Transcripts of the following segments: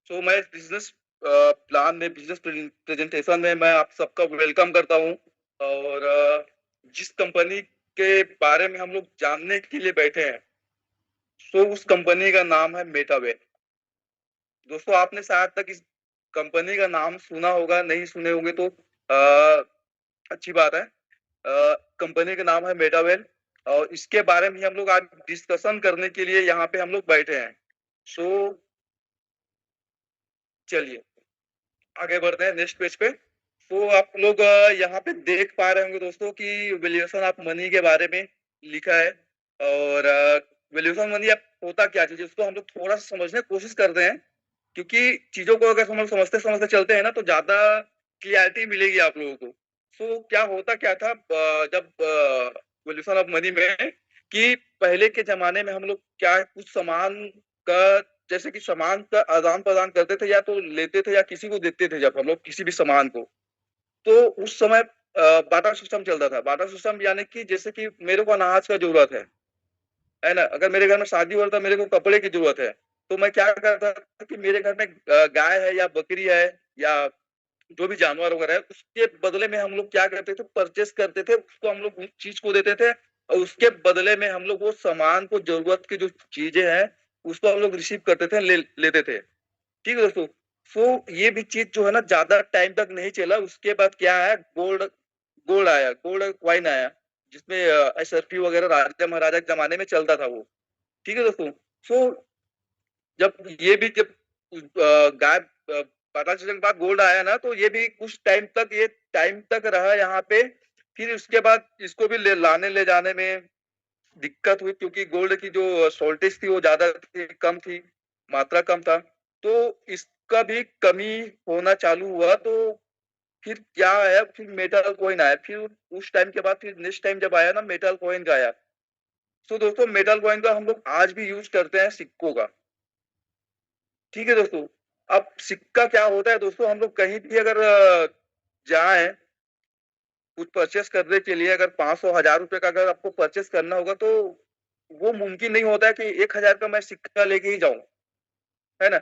मैं इस business plan में, बिजनेस प्रेजेंटेशन में मैं आप सबका वेलकम करता हूँ। और जिस कंपनी के बारे में हम लोग जानने के लिए बैठे हैं, उस कंपनी का नाम है मेटावेल। दोस्तों, आपने शायद तक इस कंपनी का नाम सुना होगा, नहीं सुने होंगे तो अच्छी बात है। कंपनी का नाम है मेटावेल, और इसके बारे में ही हम लोग आज डिस्कशन करने के लिए यहाँ पे हम लोग बैठे हैं। सो चलिए आगे बढ़ते हैं नेक्स्ट पेज पे। तो आप लोग यहाँ पे देख पा रहे होंगे दोस्तों कि वैल्यूएशन ऑफ मनी के बारे में लिखा है। और वैल्यूएशन मनी अब होता क्या चीज है, उसको हम लोग थोड़ा सा समझने की कोशिश करते हैं। क्योंकि चीजों को अगर हम लोग समझते समझते चलते हैं ना, तो ज्यादा क्लियरिटी मिलेगी आप लोगों को। क्या होता क्या था जब वैल्यूएशन ऑफ मनी में, कि पहले के जमाने में हम लोग क्या है, कुछ सामान का, जैसे कि सामान का आदान प्रदान करते थे, या तो लेते थे या किसी को देते थे, जब हम लोग किसी भी सामान को, तो उस समय बाटा सिस्टम चलता था। बाटा सिस्टम यानी कि जैसे कि मेरे को अनाज का जरूरत है ना। अगर मेरे घर में शादी हो रहा था, मेरे को कपड़े की जरूरत है, तो मैं क्या करता था कि मेरे घर में गाय है या बकरी है या जो भी जानवर वगैरह है, उसके बदले में हम लोग क्या करते थे, परचेस करते थे, उसको हम लोग उस चीज को देते थे, और उसके बदले में हम लोग वो सामान को, जरूरत की जो चीजें हैं, उसको हम लोग रिसीव करते थे, लेते थे। ठीक है दोस्तों। ये भी चीज जो है ना, ज्यादा टाइम तक नहीं चला। उसके बाद क्या है, गोल्ड गोल्ड आया, गोल्ड क्वाइन आया, जिसमें एसएसपी वगैरह राजा महाराजा के जमाने में चलता था वो। ठीक है दोस्तों। सो जब गाय पता चलने के बाद गोल्ड आया ना, तो ये भी कुछ टाइम तक, ये टाइम तक रहा यहाँ पे। फिर उसके बाद इसको भी लाने ले जाने में दिक्कत हुई, क्योंकि गोल्ड की जो शॉर्टेज थी वो ज्यादा थी, कम थी, मात्रा कम था। तो इसका भी कमी होना चालू हुआ। तो फिर क्या आया, फिर मेटल कॉइन आया। फिर उस टाइम के बाद फिर नेक्स्ट टाइम जब आया ना, मेटल कॉइन का आया। तो दोस्तों, मेटल कॉइन का हम लोग आज भी यूज करते हैं, सिक्कों का। ठीक है दोस्तों। अब सिक्का क्या होता है दोस्तों, हम लोग कहीं भी अगर जाए कुछ परचेस करने के लिए, अगर 500 1000 रुपए का अगर आपको परचेस करना होगा, तो वो मुमकिन नहीं होता है कि 1000 का मैं सिक्का लेके ही जाऊं, है ना।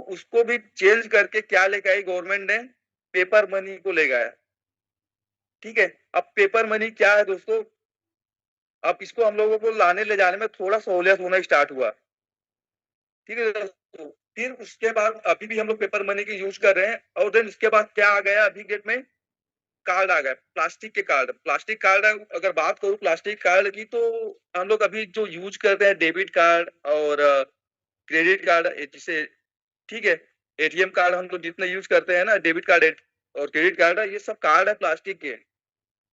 उसको भी चेंज करके क्या लेके आई गवर्नमेंट ने, पेपर मनी को ले गया। ठीक है। अब पेपर मनी क्या है दोस्तों, अब इसको हम लोगों को लाने ले जाने में थोड़ा सहूलियत होना स्टार्ट हुआ। ठीक है दोस्तों। फिर उसके बाद अभी भी हम लोग पेपर मनी की यूज कर रहे हैं। और देन उसके बाद क्या आ गया अभी डेट में, कार्ड आ गया, प्लास्टिक के कार्ड। प्लास्टिक कार्ड, अगर बात करूं प्लास्टिक कार्ड की, तो हम लोग अभी जो यूज करते हैं, डेबिट कार्ड और क्रेडिट कार्ड, जिसे, ठीक है, एटीएम कार्ड हम लोग जितने यूज करते हैं ना, डेबिट कार्ड और क्रेडिट कार्ड, ये सब कार्ड है प्लास्टिक के।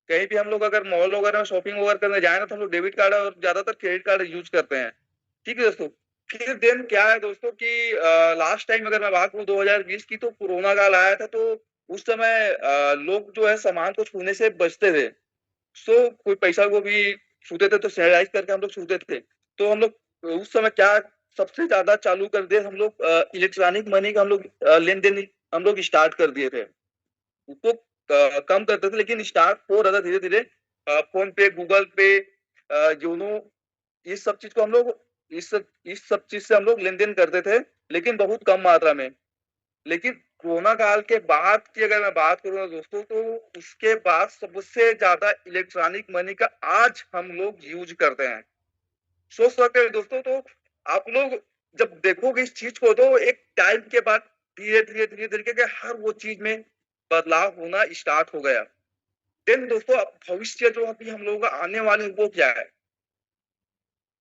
कहीं भी हम लोग अगर मॉल वगैरह में शॉपिंग वगैरह करने जाए ना, तो हम लोग डेबिट कार्ड और ज्यादातर क्रेडिट कार्ड यूज करते हैं। ठीक है दोस्तों। फिर देन क्या है दोस्तों कि लास्ट टाइम अगर मैं बात करूं 2020 की, तो कोरोना काल आया था। तो उस समय लोग जो है सामान को छूने से बचते थे। कोई पैसा को भी छूते थे तो सैनिटाइज करके हम लोग छूते थे। तो हम लोग उस समय क्या सबसे ज्यादा चालू कर दिए हम लोग, इलेक्ट्रॉनिक मनी का हम लोग लेन देन हम लोग स्टार्ट कर दिए थे। उसको कम करते थे, लेकिन स्टार्ट हो रहा था धीरे धीरे। फोन पे, गूगल पे, योनो, इस सब चीज को हम लोग, इस इस सब चीज से हम लोग लेन देन करते थे, लेकिन बहुत कम मात्रा में। लेकिन कोरोना काल के बाद की अगर मैं बात करूँ दोस्तों, तो उसके बाद सबसे ज्यादा इलेक्ट्रॉनिक मनी का आज हम लोग यूज करते हैं। सोच सकते हैं दोस्तों। तो आप लोग जब देखोगे इस चीज को, तो एक टाइम के बाद धीरे धीरे धीरे धीरे करके हर वो चीज में बदलाव होना स्टार्ट हो गया। देन दोस्तों, अब भविष्य जो अभी हम लोगों का आने वाले, वो क्या है।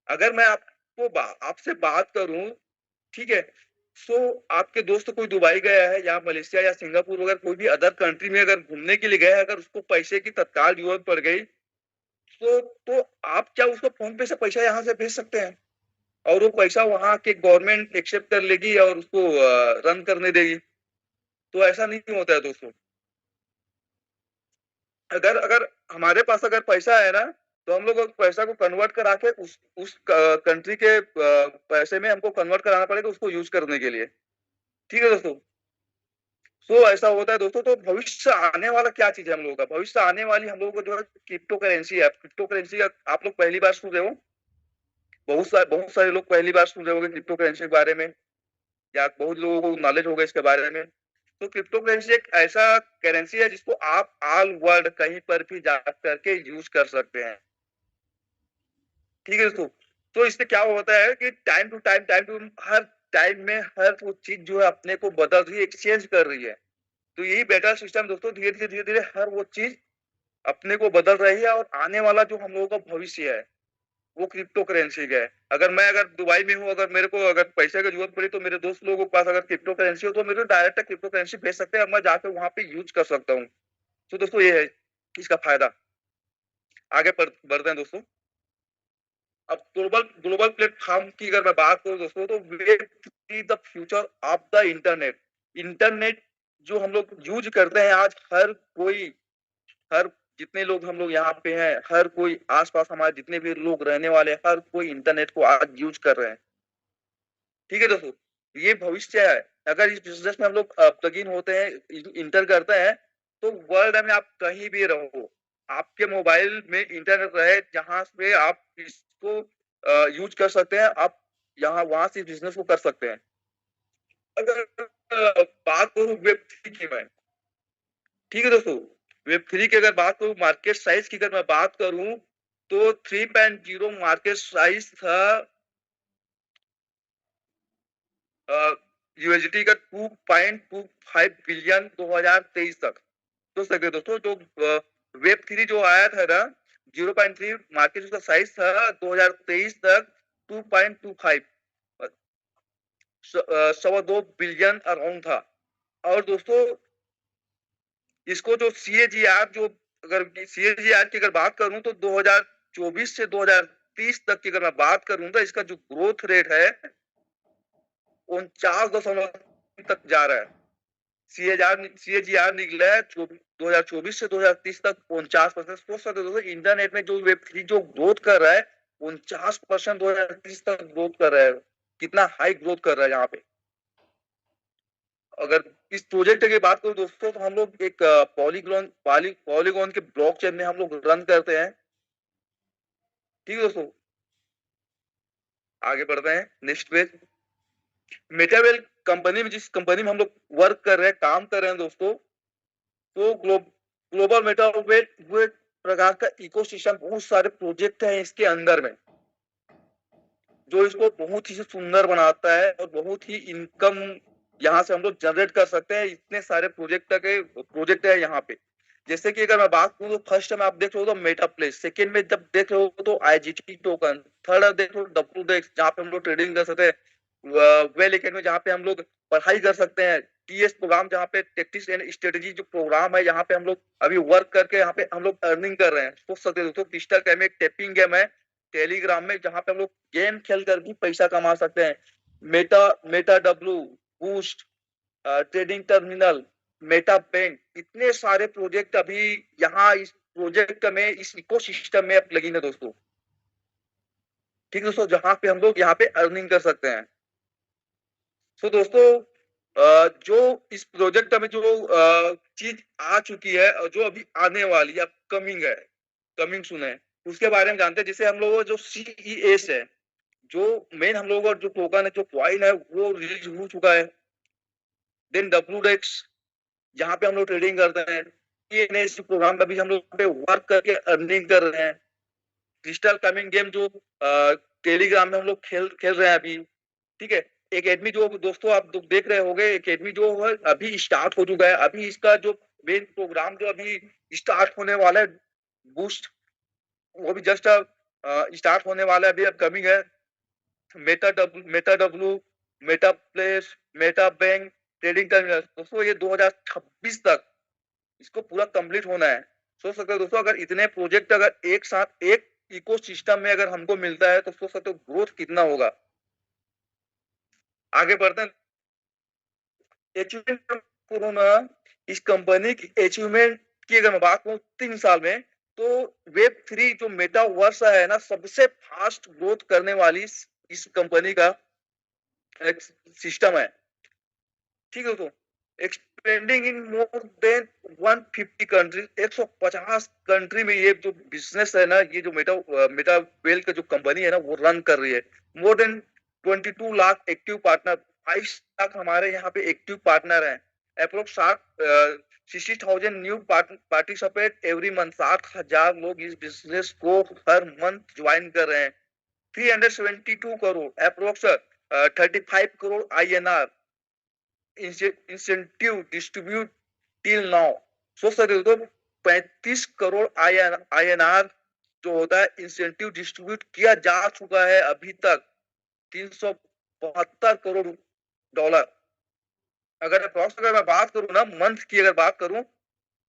अगर मैं आपसे बात करूं, ठीक है, आपके दोस्त कोई दुबई गया है, या मलेशिया या सिंगापुर वगैरह कोई भी अदर कंट्री में अगर घूमने के लिए गया है, अगर उसको पैसे की तत्काल जरूरत पड़ गई, तो आप क्या उसको फोन पे से पैसा यहाँ से भेज सकते हैं, और वो पैसा वहां के गवर्नमेंट एक्सेप्ट कर लेगी और उसको रन करने देगी। तो ऐसा नहीं होता है दोस्तों। अगर अगर हमारे पास अगर पैसा है ना, तो हम लोग पैसा को कन्वर्ट करा के उस कंट्री के पैसे में हमको कन्वर्ट कराना पड़ेगा, उसको यूज करने के लिए। ठीक है दोस्तों। ऐसा होता है दोस्तों। तो भविष्य आने वाला क्या चीज है हम लोगों का, भविष्य आने वाली हम लोगों को जो है क्रिप्टो करेंसी है। क्रिप्टो करेंसी का आप लोग पहली बार सुन रहे हो, बहुत सारे लोग पहली बार सुन रहे होंगे क्रिप्टो करेंसी के बारे में, या बहुत लोगों को नॉलेज होगा इसके बारे में। तो क्रिप्टो करेंसी एक ऐसा करेंसी है जिसको आप ऑल वर्ल्ड कहीं पर भी जा करके यूज कर सकते हैं। ठीक है दोस्तों। तो इससे क्या होता है कि टाइम टू हर टाइम में हर वो चीज जो है अपने को बदल रही है, एक्सचेंज कर रही है। तो यही बेटर सिस्टम दोस्तों, धीरे धीरे हर वो चीज अपने को बदल रही है, और आने वाला जो हम लोगों का भविष्य है वो क्रिप्टो करेंसी का है। अगर दुबई में हूँ, अगर मेरे को अगर पैसे की जरूरत पड़ी तो मेरे दोस्त लोगों के पास अगर क्रिप्टो करेंसी हो तो मेरे डायरेक्ट क्रिप्टो करेंसी भेज सकते हैं, मैं जाकर वहां पे यूज कर सकता हूँ। तो दोस्तों ये है इसका फायदा। आगे बढ़ते हैं दोस्तों। अब ग्लोबल ग्लोबल प्लेटफॉर्म की अगर मैं बात करूं दोस्तों, तो web three the future of the internet. Internet जो हम लोग यूज करते हैं आज, हर कोई, हर जितने लोग हम लोग यहाँ पे हैं, हर कोई आसपास हमारे जितने भी लोग रहने वाले हैं, हर कोई इंटरनेट को आज यूज कर रहे हैं। ठीक है दोस्तों, ये भविष्य है। अगर इस बिजनेस में हम लोग प्लग इन होते हैं, इंटर करते हैं, तो वर्ल्ड में आप कहीं भी रहो, आपके मोबाइल में इंटरनेट रहे जहां पे आप इसको यूज कर सकते हैं, आप यहाँ वहां से बिजनेस को कर सकते हैं। अगर बात करूं वेब थ्री की मैं, ठीक है दोस्तों, वेब थ्री की अगर बात करूं, मार्केट साइज की अगर मैं बात करूं, तो 3.0 मार्केट साइज था यूएसडी का 2.25 बिलियन 2023 तक। तो सकते दोस्तों, जो वेब थ्री जो आया था ना, 0.3 मार्केट उसका साइज था 2023 तक 2.25, 2.25 बिलियन अराउंड था। और दोस्तों इसको जो सीएजीआर जो, अगर सीएजीआर की अगर बात करूं तो 2024 से 2030 तक की अगर मैं बात करूं तो इसका जो ग्रोथ रेट है 49 तक जा रहा है। सीएजीआर निकला है 2024 से 2030 तक 49%। सोच सकते हो इंटरनेट में जो वेब थ्री जो ग्रोथ कर रहा है, 49% 2030 तक ग्रोथ कर रहा है। कितना हाई ग्रोथ कर रहा है यहाँ पे। अगर इस प्रोजेक्ट की बात करूं दोस्तों, तो हम लोग एक पॉलीगॉन के ब्लॉकचेन में हम लोग रन करते हैं। ठीक है दोस्तों, आगे बढ़ते हैं नेक्स्ट पेज। मेटावेल कंपनी में, जिस कंपनी में हम लोग वर्क कर रहे हैं, काम कर रहे हैं दोस्तों, तो ग्लोबल मेटावेल वो एक प्रकार का इकोसिस्टम, बहुत सारे प्रोजेक्ट हैं इसके अंदर में, जो इसको बहुत ही सुंदर बनाता है और बहुत ही इनकम यहाँ से हम लोग जनरेट कर सकते हैं। इतने सारे प्रोजेक्ट है यहाँ पे। जैसे कि अगर मैं बात करूँ तो फर्स्ट में आप देख रहे हो तो मेटा प्लेस, सेकेंड में जब देख रहे हो तो आईजीटी टोकन, थर्ड देख रहे हो डब्ल्यू डेक्स जहाँ पे हम लोग ट्रेडिंग कर सकते हैं, वेल एकेडमी जहाँ पे हम लोग पढ़ाई कर सकते हैं, टीएस प्रोग्राम जहाँ पे टेक्टिक्स एंड स्ट्रेटेजी जो प्रोग्राम है, यहाँ पे हम लोग अभी वर्क करके यहाँ पे हम लोग अर्निंग कर रहे हैं। सोच सकते हो दोस्तों, डिजिटल गेम एक टेपिंग गेम है टेलीग्राम में, जहाँ पे हम लोग गेम खेल कर भी पैसा कमा सकते हैं। Meta W, boost, trading terminal, Meta bank, इतने सारे प्रोजेक्ट अभी यहाँ इस प्रोजेक्ट में, इस इकोसिस्टम में प्लग इन है दोस्तों। ठीक है दोस्तों, जहां पे हम लोग यहाँ पे अर्निंग कर सकते हैं। तो दोस्तों जो इस प्रोजेक्ट में जो चीज आ चुकी है और जो अभी आने वाली है, कमिंग है, कमिंग सुन है, उसके बारे में जानते हैं। जैसे हम लोग जो सीईएस है, जो मेन हम लोगों का जो टोकन है, जो कॉइन है, वो रिलीज हो चुका है। देन डब्ल्यू डेक्स जहाँ पे हम लोग ट्रेडिंग करते हैं, ये प्रोग्राम अभी हम लोग पे वर्क करके अर्निंग कर रहे हैं। डिजिटल कमिंग गेम जो टेलीग्राम में हम लोग खेल खेल रहे हैं अभी। ठीक है, एकेडमी जो दोस्तों आप देख रहे होंगे, एकेडमी जो है अभी स्टार्ट हो चुका है। अभी इसका जो मेन प्रोग्राम जो अभी स्टार्ट होने वाला है, बूस्ट, वो भी जस्ट स्टार्ट होने वाला है, अभी अपकमिंग है। Meta W, Meta place, Meta bank, trading terminal, दोस्तों ये 2026 तक इसको पूरा कंप्लीट होना है। सोच सकते हो दोस्तों, अगर इतने प्रोजेक्ट अगर एक साथ एक इकोसिस्टम में अगर हमको मिलता है, तो सोच सकते हो ग्रोथ कितना होगा। आगे बढ़ते हैं। अचीवमेंट कोरोना, इस कंपनी की अचीवमेंट की अगर मैं बात करूं 3 साल में, तो वेब थ्री जो मेटावर्स है ना, सबसे फास्ट ग्रोथ करने वाली इस कंपनी का एक सिस्टम है। ठीक है दोस्तों, एक्सपेंडिंग इन मोर देन 150 कंट्री, 150 कंट्री में ये जो बिजनेस है ना, ये जो मेटा वेल का जो कंपनी है ना, वो रन कर रही है। More than 22 lakh active partner, 5 lakh हमारे यहाँ पे एक्टिव पार्टनर हैं। Approx 60,000 new participate every month. 60,000 लोग इस बिजनेस को हर मंथ ज्वाइन कर रहे हैं। 372 crore approx 35 crore INR incentive distribute till now. सोच सकते हो तो 35 करोड़ INR जो होता है इंसेंटिव डिस्ट्रीब्यूट किया जा चुका है अभी तक 372 करोड़ डॉलर। अगर मैं बात करूं ना मंथ की, अगर बात करूं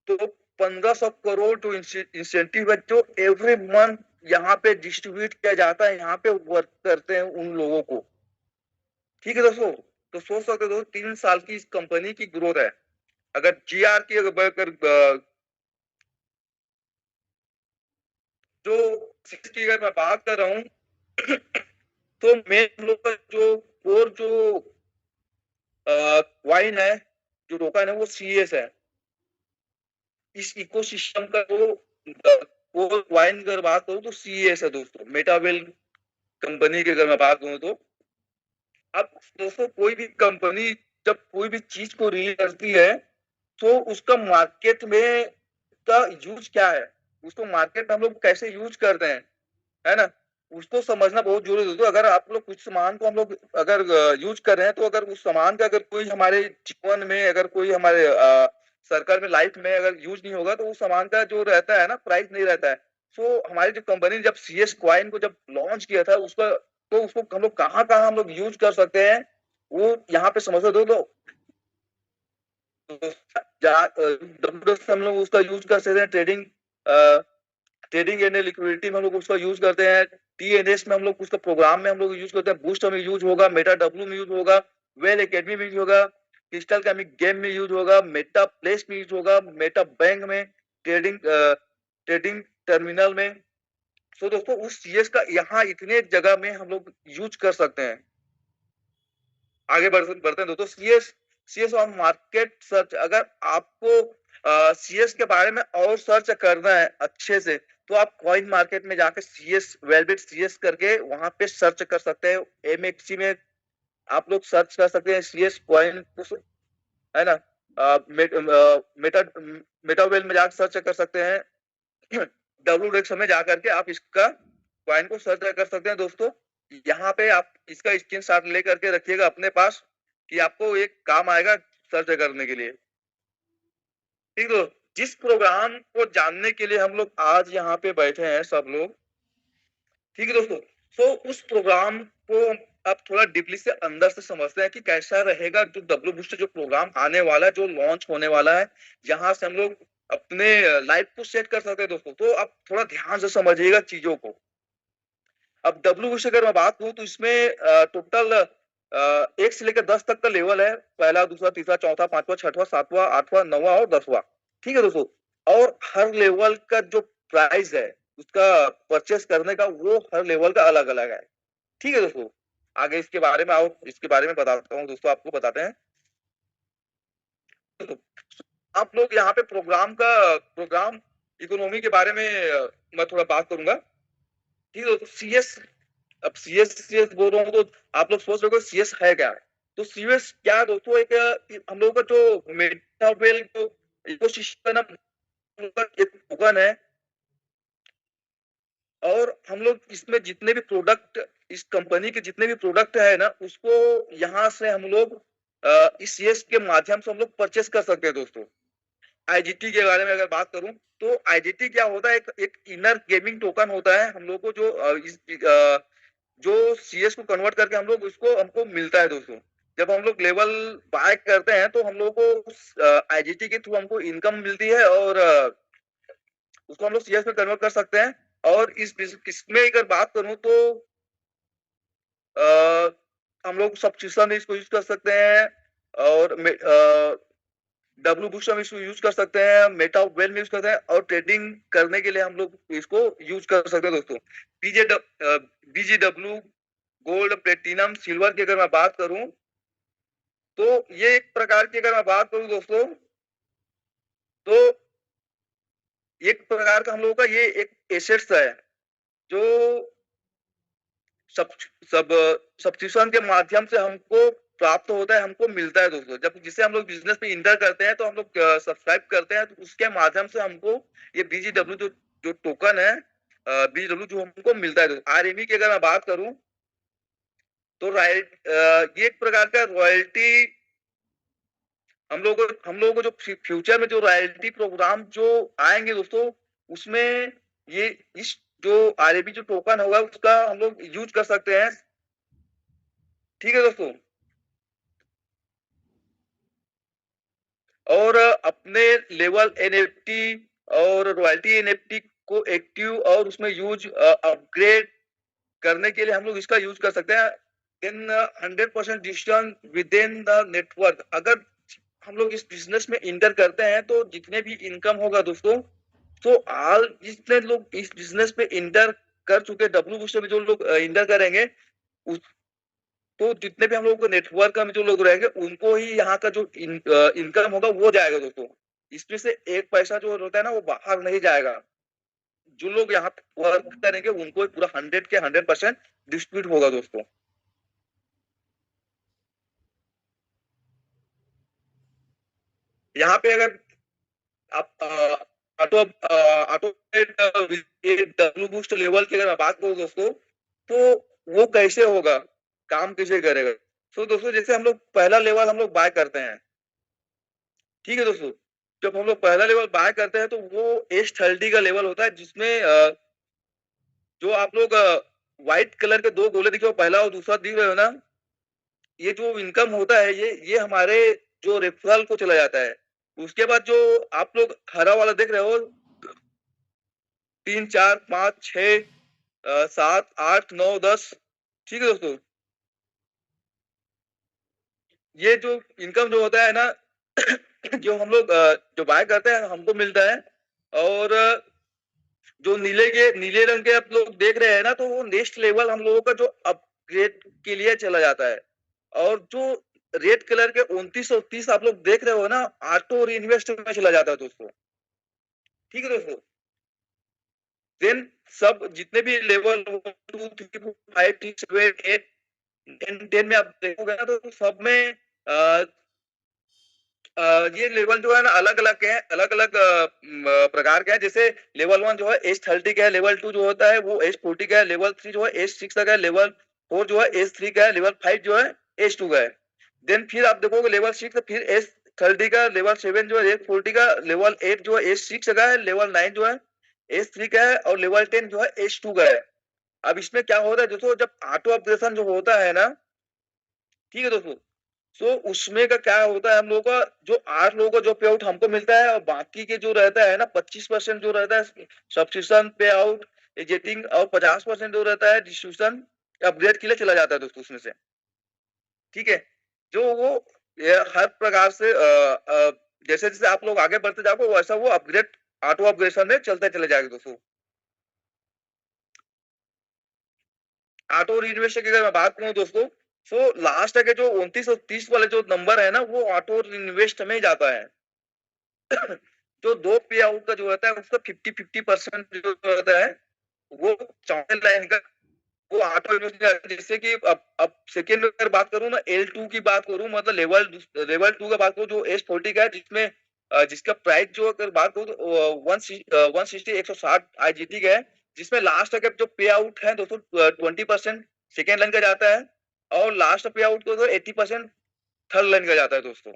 तो 1500 करोड़ तो इंसेंटिव है जो एवरी मंथ यहाँ पे डिस्ट्रीब्यूट किया जाता है, यहाँ पे वर्क करते हैं उन लोगों को। ठीक है दोस्तों, तो सोच सकते हो 3 साल की इस कंपनी की ग्रोथ है। अगर GR की जो 6 की अगर मैं बात कर रहा हूँ तो मेन लोग का जो कोर जो वाइन है, जो टोकन है वो CS है। इस इकोसिस्टम का जो कोर वाइन अगर बात करूं तो CS है दोस्तों, मेटावेल कंपनी की अगर मैं बात करूं तो। अब दोस्तों कोई भी कंपनी जब कोई भी चीज को रिलीज करती है तो उसका मार्केट में का यूज क्या है, उसको मार्केट में हम लोग कैसे यूज करते हैं, है ना, उसको समझना बहुत जरूरी है। तो अगर आप लोग कुछ सामान को हम लोग अगर यूज कर रहे हैं तो अगर उस सामान का अगर कोई हमारे जीवन में, अगर कोई हमारे सर्कल में, लाइफ में अगर यूज नहीं होगा तो उस सामान का जो रहता है ना प्राइस नहीं रहता है। सो हमारी जो कंपनी जब CS क्वाइन को जब लॉन्च किया था उसका, तो उसको हम लोग कहाँ कहाँ हम लोग यूज कर सकते हैं वो यहाँ पे समझ दो। तो हम लोग उसका यूज कर सकते हैं ट्रेडिंग, ट्रेडिंग एंड लिक्विडिटी में हम लोग उसका यूज करते हैं। TNS में हम लोग उसका प्रोग्राम में हम लोग यूज करते हैं। बूस्ट में यूज होगा, मेटा W में यूज होगा, वेल एकेडमी में यूज होगा, क्रिस्टल का गेम में यूज होगा, मेटा प्लेस में यूज होगा, मेटा बैंक में, ट्रेडिंग ट्रेडिंग टर्मिनल में। सो दोस्तों उस CS का यहाँ इतने जगह में हम लोग यूज कर सकते हैं। आगे बढ़ते हैं दोस्तों। CS और मार्केट सर्च, अगर आपको CS के बारे में और सर्च करना है अच्छे से तो आप कॉइन मार्केट में जाकर CS वेलबिट CS करके वहां पे सर्च कर सकते हैं। MXC में आप लोग सर्च कर सकते हैं CS कॉइन, है ना। मेटा मेटावेल में जाकर सर्च कर सकते हैं। WDEX में जाकर के आप इसका कॉइन को सर्च कर सकते हैं दोस्तों। यहाँ पे आप इसका स्क्रीनशॉट लेकर के रखिएगा अपने पास कि आपको एक काम आएगा सर्च करने के लिए। ठीक है, जिस प्रोग्राम को जानने के लिए हम लोग आज यहाँ पे बैठे हैं सब लोग, ठीक है दोस्तों, तो उस प्रोग्राम को आप थोड़ा डीपली से अंदर से समझते हैं कि कैसा रहेगा जो W बूस्टर जो प्रोग्राम आने वाला है, जो लॉन्च होने वाला है, जहां से हम लोग अपने लाइफ को सेट कर सकते हैं दोस्तों। तो आप थोड़ा ध्यान से समझिएगा चीजों को। अब W बूस्टर अगर मैं बात करूं तो इसमें टोटल 1 से लेकर 10 तक का लेवल है। पहला, दूसरा, तीसरा, चौथा, पांचवा, छठवां, सातवां, आठवां, नौवां और 10वां। ठीक है दोस्तों, और हर लेवल का जो प्राइस है उसका परचेस करने का, वो हर लेवल का अलग अलग है। ठीक है दोस्तों, आगे इसके बारे में आओ, इसके बारे में बताता हूँ दोस्तों, आपको बताते हैं। तो आप लोग यहाँ पे प्रोग्राम इकोनॉमी के बारे में मैं थोड़ा बात करूंगा। ठीक है दोस्तों, CS, अब CS बोल रहा हूँ तो आप लोग सोच रहे हो CS है क्या। तो CS क्या है दोस्तों, एक हम लोगों का जो मेटावेल जो इकोसिस्टम एक टोकन है, और हम लोग इसमें जितने भी प्रोडक्ट, इस कंपनी के जितने भी प्रोडक्ट है ना, उसको यहाँ से हम लोग इस CS के माध्यम से हम लोग परचेस कर सकते हैं दोस्तों। IGT के बारे में अगर बात करूं तो IGT क्या होता है, एक इनर गेमिंग टोकन होता है हम लोग को, जो CS को कन्वर्ट करके हम लोग उसको हमको मिलता है दोस्तों। जब हम लोग लेवल बाय करते हैं तो हम लोग को उस IGT के थ्रू हमको इनकम मिलती है, और उसको हम लोग CS में कन्वर्ट कर सकते हैं। और इसमें अगर बात करूं तो हम लोग सब्सक्रिप्शन इसको यूज कर सकते हैं, और W बूस्टर में इसको यूज कर सकते हैं, मेटा वेल में यूज करते हैं, और ट्रेडिंग करने के लिए हम लोग इसको यूज कर सकते हैं दोस्तों। BGW गोल्ड, प्लेटिनम, सिल्वर की अगर मैं बात करूं तो ये एक प्रकार की अगर मैं बात करूं दोस्तों, तो एक प्रकार का हम लोगों का ये एक एसेट्स है जो सब सब सब्सक्रिप्शन के माध्यम से हमको प्राप्त होता है, हमको मिलता है दोस्तों। जब जिसे हम लोग बिजनेस में इंटर करते हैं तो हम लोग सब्सक्राइब करते हैं, तो उसके माध्यम से हमको ये बीजीडब्ल्यू जो जो टोकन है, बीजीडब्ल्यू जो हमको मिलता है दोस्तों। आरएमई की अगर मैं बात करूं तो ये एक प्रकार का रॉयल्टी हम लोगों को जो फ्यूचर में जो रॉयल्टी प्रोग्राम जो आएंगे दोस्तों, उसमें ये इस जो आरएबी जो टोकन होगा उसका हम लोग यूज कर सकते हैं। ठीक है दोस्तों। और अपने लेवल एनएफटी और रॉयल्टी एनएफटी को एक्टिव और उसमें यूज अपग्रेड करने के लिए हम लोग इसका यूज कर सकते हैं इन 100% decision with in the network. अगर हम लोग इस बिजनेस में इंटर करते हैं तो जितने भी इनकम होगा दोस्तों, तो ऑल जितने लोग इस बिजनेस में इंटर कर चुके, डब्ल्यू बूस्टर में जो लोग इंटर करेंगे, उस तो जितने भी हम लोग नेटवर्क में जो लोग रहेंगे उनको ही यहाँ का जो इनकम होगा वो जाएगा दोस्तों। इसमें से एक पैसा जो होता है ना वो बाहर नहीं जाएगा। जो लोग यहाँ पे वर्क करेंगे उनको पूरा 100 के 100% डिस्ट्रीब्यूट होगा दोस्तों। यहाँ पे अगर आप auto auto W boost level की अगर मैं बात करूँ दोस्तों, तो वो कैसे होगा, काम कैसे करेगा। तो दोस्तों जैसे हम लोग पहला लेवल हम लोग बाय करते हैं, ठीक है दोस्तों। जब हम लोग पहला लेवल बाय करते हैं तो वो H30 का लेवल होता है, जिसमें जो आप लोग व्हाइट कलर के दो गोले दिखे हो, पहला और दूसरा दिख रहे हो ना, ये जो इनकम होता है ये हमारे जो रेफरल को चला जाता है। उसके बाद जो आप लोग हरा वाला देख रहे हो, 3 4 5 6 7 8 9 10, ठीक है दोस्तों। ये जो इनकम जो होता है ना जो हम लोग जो बाय करते हैं हमको मिलता है। और जो नीले रंग के आप लोग देख रहे हैं ना, तो वो नेक्स्ट लेवल हम लोगों का जो अपग्रेड के लिए चला जाता है। और जो रेड कलर के 29 आप लोग देख रहे हो ना, ऑटो रीइन्वेस्ट में चला जाता है दोस्तों। ठीक है दोस्तों। देन सब जितने भी लेवल 1 2 3 4 5 6 7 8 9 10 में आप देखोगे ना, तो सब में ये लेवल जो है ना अलग अलग के हैं, अलग अलग प्रकार के हैं। जैसे लेवल 1 जो है H30 का है, लेवल 2 जो होता है वो H40 का है, लेवल 3 जो है H6 का है, लेवल 4 जो है H3 का है, लेवल 5 जो है H2 का है। देन फिर आप देखोगे लेवल 6 फिर H30 का, लेवल 7 जो है H40 का, लेवल 8 जो है H6 का है, लेवल 9 जो है H3 का है, और लेवल 10 जो है H2 का है। अब इसमें क्या होता है दोस्तों, जब ऑटो अपग्रेडेशन जो होता है ना, ठीक है दोस्तों, तो उसमें का क्या होता है, हम लोगों का जो 8 लोगों का जो पे आउट हमको मिलता है, और बाकी के जो रहता है ना 25% जो रहता है सब्सक्रिप्शन पे आउट एजेटिंग, और 50% जो रहता है डिस्ट्रीब्यूशन अपग्रेड के लिए चला जाता है दोस्तों उसमें से। ठीक है। जो वो हर प्रकार से जैसे जैसे आप लोग आगे बढ़ते जाओगे वैसा वो अपग्रेड ऑटो अपग्रेडेशन में चलते चले जाएगा दोस्तों। ऑटो रिन्वेस्ट की अगर मैं बात करूं दोस्तों, तो लास्ट के जो 29 और 30 वाले जो नंबर है ना, वो ऑटो इन्वेस्ट में जाता है। जो दो पे आउट का जो रहता है उसका 50-50% जो रहता है, वो चौथे लाइन का वो ऑटो इन्वेस्ट। जैसे कि अब सेकेंड अगर बात करूं ना, L2 की बात करूं, मतलब लेवल 2 का बात करूं जो H40 का है, जिसमें जिसका प्राइस जो अगर बात करूं तो 160 आईजीटी का है, जिसमें लास्ट का जो पे आउट है दोस्तों 20% सेकेंड लाइन का जाता है, और लास्ट पे आउट को तो 80% थर्ड लाइन का जाता है दोस्तों।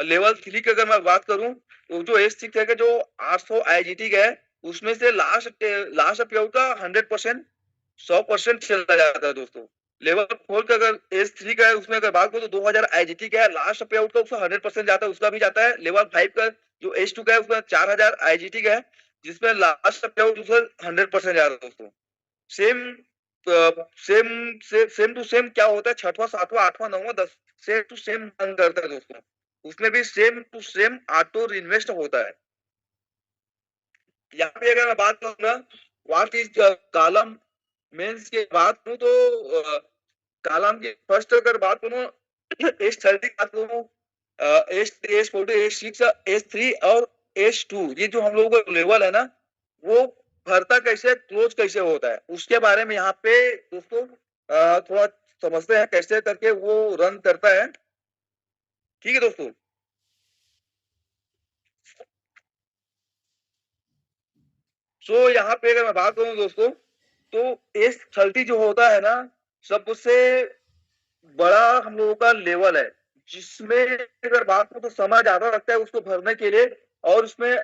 लेवल 3 की अगर मैं बात करूं तो जो H6 है जो 800 आईजीटी का है, उसमें से लास्ट पे आउट का 100% चला जाता है दोस्तों। लेवल 4 का अगर H3 का है, उसमें अगर बात करूं तो 2000 आईजीटी का है, लास्ट पे आउट का उसका 100% जाता है, उसका भी जाता है। लेवल 5 का जो H2 का है उसमें 4000 आईजीटी का है, जिसमें लास्ट पे आउट उसका 100% जाता है दोस्तों। सेम सेम टू सेम क्या होता है, छठवां सातवां आठवां नौवां 10 सेम टू सेम रन करता है दोस्तों। उसमें भी same to same auto invest होता है। यहाँ पे अगर मैं बात करूँ ना, व्हाट इज कॉलम मेंस की बात करूँ तो कॉलम की फर्स्ट अगर बात करूँ H30 बात करूँ, H40 H6 H3 और H2, ये जो हम लोगों का लेवल है ना, वो भरता कैसे क्लोज कैसे होता है उसके बारे में यहाँ पे दोस्तों थोड़ा समझते हैं कैसे करके वो रन करता है। ठीक है दोस्तों। सो यहाँ पे अगर मैं बात करूं दोस्तों, तो S30 जो होता है ना, सबसे बड़ा हम लोगों का लेवल है, जिसमें अगर बात करूं तो समय ज्यादा लगता है उसको भरने के लिए, और उसमें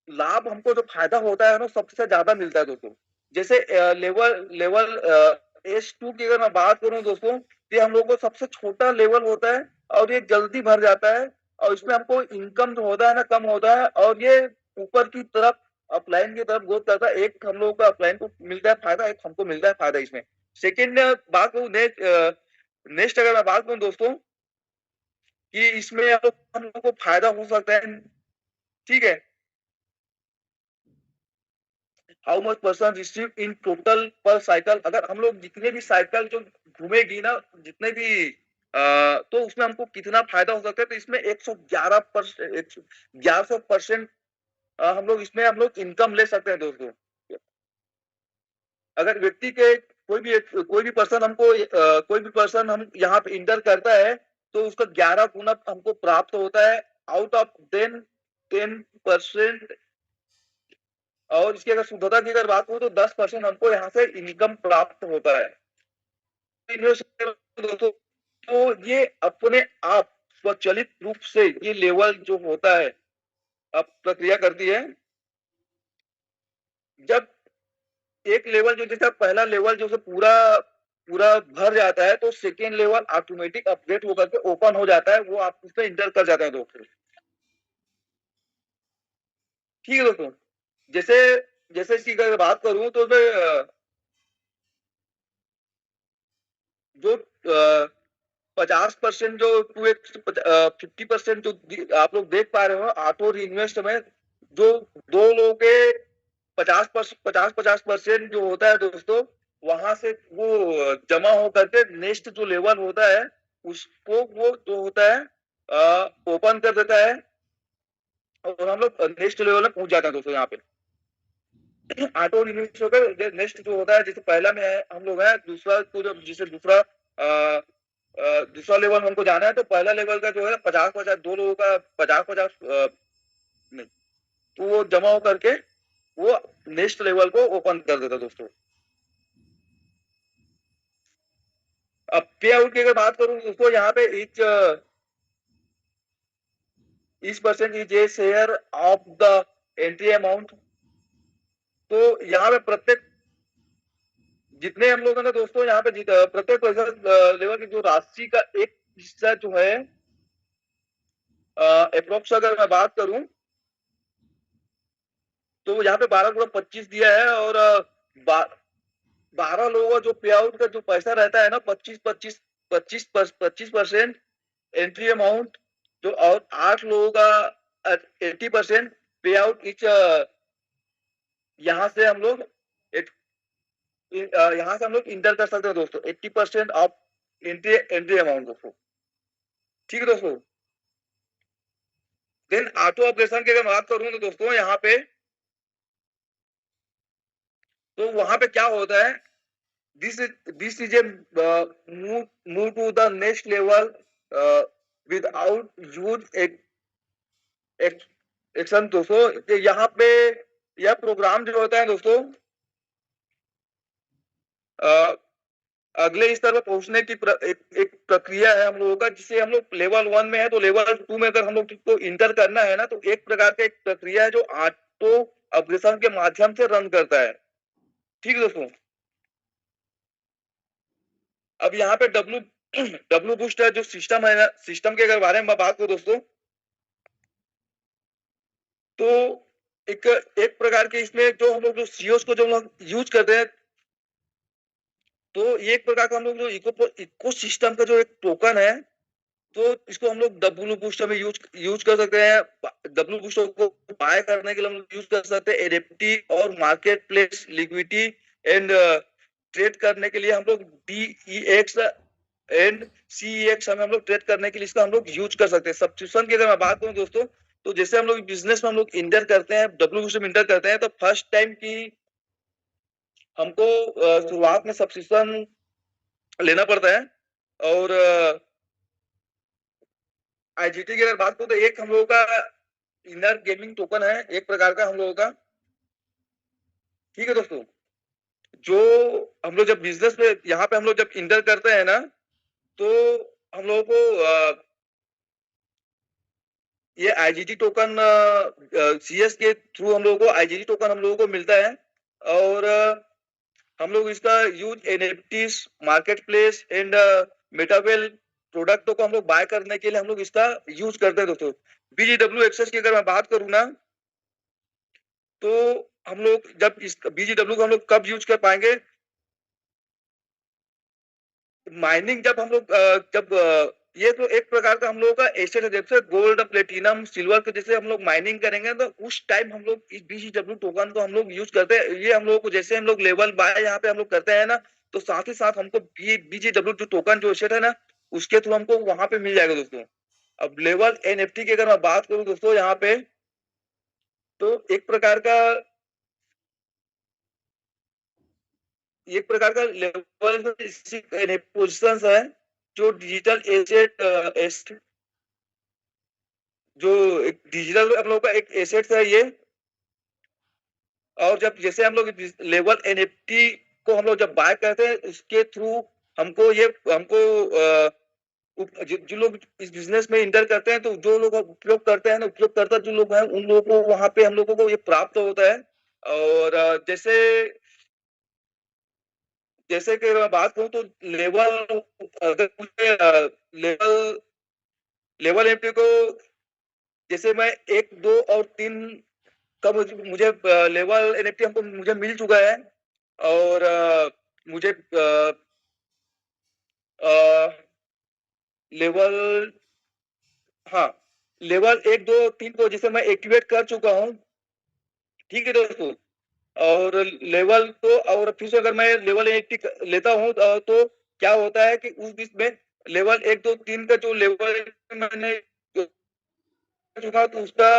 लाभ हमको जो फायदा होता है ना सबसे ज्यादा मिलता है दोस्तों। जैसे लेवल लेवल S2 की अगर मैं बात करूं दोस्तों, तो ये हम लोग को सबसे छोटा लेवल होता है, और ये जल्दी भर जाता है, और इसमें हमको इनकम जो होता है ना कम होता है, और ये ऊपर की तरफ अपलाइन की तरफ ग्रोथ करता है। एक हम लोग का अपलाइन को मिलता है फायदा, एक हमको मिलता है फायदा इसमें। सेकेंड बात करूं, नेक्स्ट अगर मैं बात करूं दोस्तों, कि इसमें हम लोग को फायदा हो सकता है। ठीक है। How much person receive in total पर साइकिल, अगर हम लोग जितने भी साइकिल जो घूमेगी ना, जितने भी तो उसमें हमको कितना फायदा हो सकता है, तो इसमें 1100% हम लोग इसमें हम लोग इनकम ले सकते हैं दोस्तों। अगर व्यक्ति के कोई भी पर्सन हमको कोई भी पर्सन हम यहाँ पे इंटर करता है, तो उसका 11 गुना हमको प्राप्त होता है, आउट ऑफ 10%। और इसकी अगर शुद्धता की अगर बात करूं तो 10% हमको यहाँ से इनकम प्राप्त होता है। दोस्तों, तो ये अपने आप स्वचालित रूप से ये लेवल जो होता है, अब प्रक्रिया करती है। जब एक लेवल जो जैसा पहला लेवल जो पूरा पूरा भर जाता है, तो सेकेंड लेवल ऑटोमेटिक अपडेट होकर के ओपन हो जाता है, वो आप उसमें इंटर कर जाते हैं दोस्तों। ठीक है दोस्तों। जैसे जैसे इसकी अगर बात करूं तो मैं जो 50% जो 50% जो आप लोग देख पा रहे हो ऑटो इन्वेस्ट में, जो दो लोगों के 50-50% जो होता है दोस्तों, वहां से वो जमा हो करके नेक्स्ट जो लेवल होता है उसको वो जो होता है ओपन कर देता है, और हम लोग नेक्स्ट लेवल में पहुंच जाते हैं दोस्तों। यहाँ पे ऑटो रिलीज होकर नेक्स्ट जो होता है, जैसे पहला में है हम लोग है, दूसरा को जब जिसे दूसरा लेवल हमको जाना है, तो पहला लेवल का जो है 50-50 दो लोगों का 50-50 नहीं, तो वो जमा हो करके वो नेक्स्ट लेवल को ओपन कर देता दोस्तों। अब पे आउट की अगर बात करूं दोस्तों, यहाँ पे इस percent is a share of the entry amount. तो यहाँ पे प्रत्येक जितने हम लोग हैं ना दोस्तों, यहाँ पे प्रत्येक लेवल की जो राशि का एक हिस्सा जो है, अप्रोक्स अगर मैं बात करूं, तो यहाँ पे 12 गुणा 25 दिया है, और 12 लोगों का जो पे आउट का जो पैसा रहता है ना, 25% एंट्री अमाउंट, जो और 8 लोगों का 80% पे आउट इच। यहाँ से हम लोग यहाँ से हम लोग इंटर कर सकते हैं दोस्तों 80% ऑफ एंट्री अमाउंट दोस्तों। ठीक है दोस्तों। देन ऑटो ऑपरेशन की अगर बात करूं तो दोस्तों यहाँ पे, तो वहां पे क्या होता है, this is a move to the next level without use action दोस्तों। यहाँ पे यह प्रोग्राम जो होता है दोस्तों, अगले स्तर पर पहुंचने की एक प्रक्रिया है हम लोगों का, जिसे हम लोग लेवल 1 में है, तो लेवल 2 में अगर हम लोग को इंटर करना है ना, तो एक प्रकार का एक प्रक्रिया है जो ऑटो अपग्रेशन के माध्यम से रन करता है। ठीक है दोस्तों। अब यहाँ पे डब्ल्यू बूस्ट है जो सिस्टम है, सिस्टम के अगर बारे में बात करूं दोस्तों, तो एक एक प्रकार के इसमें जो हम लोग जो सीओस को जो हम लोग यूज करते हैं, तो ये एक प्रकार का हम लोग जो इको सिस्टम का जो एक टोकन है, तो इसको हम लोग डब्ल्यू बूस्टर में यूज कर सकते हैं। डब्ल्यू बूस्टर को बाय करने के लिए हम लोग यूज कर सकते हैं। एनएफटी और market place liquidity and trade करने के लिए हम लोग DEX एंड CEX हम लोग ट्रेड करने के लिए इसका हम लोग यूज कर सकते हैं। सब्सक्रिप्शन की अगर मैं बात करूं दोस्तों, तो जैसे हम लोग बिजनेस में हम लोग इंटर करते हैं, डब्ल्यू बूस्टर में इंटर करते हैं, तो फर्स्ट टाइम की हमको शुरुआत में सब्सक्रिप्शन लेना पड़ता है। और आईजीटी की अगर बात करूं तो एक हम लोगों का इनर गेमिंग टोकन है, एक प्रकार का हम लोगों का। ठीक है दोस्तों, जो हम लोग जब बिजनेस में यहाँ पे हम लोग जब इंटर करते हैं ना, तो हम लोगों को ये आईजीटी टोकन सीएस के थ्रू हम लोगों को आईजीटी टोकन हम लोगों को मिलता है। और हम लोग इसका use NFTs, market place and metaverse प्रोडक्टों को हम लोग बाय करने के लिए हम लोग इसका यूज करते हैं दोस्तों। बीजीडब्ल्यू एक्सेस की अगर मैं बात करूँ ना, तो हम लोग जब इस बीजीडब्ल्यू को हम लोग कब यूज कर पाएंगे, माइनिंग जब हम लोग जब ये तो एक प्रकार का हम लोगों का एसेट है, जैसे गोल्ड, प्लेटिनम, सिल्वर के जैसे हम लोग माइनिंग करेंगे तो उस टाइम हम लोग इस बीजीडब्ल्यू टोकन को हम लोग यूज करते हैं। ये हम लोगों को जैसे हम लोग लेवल बाय यहाँ पे हम लोग करते हैं ना, तो साथ ही साथ हमको बीजीडब्ल्यू जो टोकन जो एसेट है ना, उसके थ्रू हमको वहां पे मिल जाएगा दोस्तों। अब लेवल एनएफटी की अगर मैं बात करूँ दोस्तों यहाँ पे, तो एक प्रकार का लेवल पोजिशन है, जो डिजिटल एसेट, जो एक डिजिटल हम लोग का एक एसेट है ये। और जब जैसे हम लोग लेवल एनएफटी को हम लोग जब बाय करते हैं, उसके थ्रू हमको जो लोग इस बिजनेस में इंटर करते हैं, तो जो लोग उपयोग करते हैं ना, उपयोगकर्ता जो लोग हैं, उन लोगों को वहां पे हम लोगों को ये प्राप्त होता है। और जैसे जैसे कि मैं बात करूं तो लेवल, अगर मुझे लेवल लेवल एनएफटी को, जैसे मैं एक दो और तीन का मुझे लेवल एनएफटी हमको मुझे मिल चुका है। और मुझे लेवल, हाँ, लेवल एक दो तीन को जैसे मैं एक्टिवेट कर चुका हूँ। ठीक है दोस्तों, और लेवल तो और फिर से अगर मैं लेवल एक लेता हूँ तो क्या होता है कि उस बीच में लेवल एक दो तीन का जो लेवल मैंने चुका, तो उसका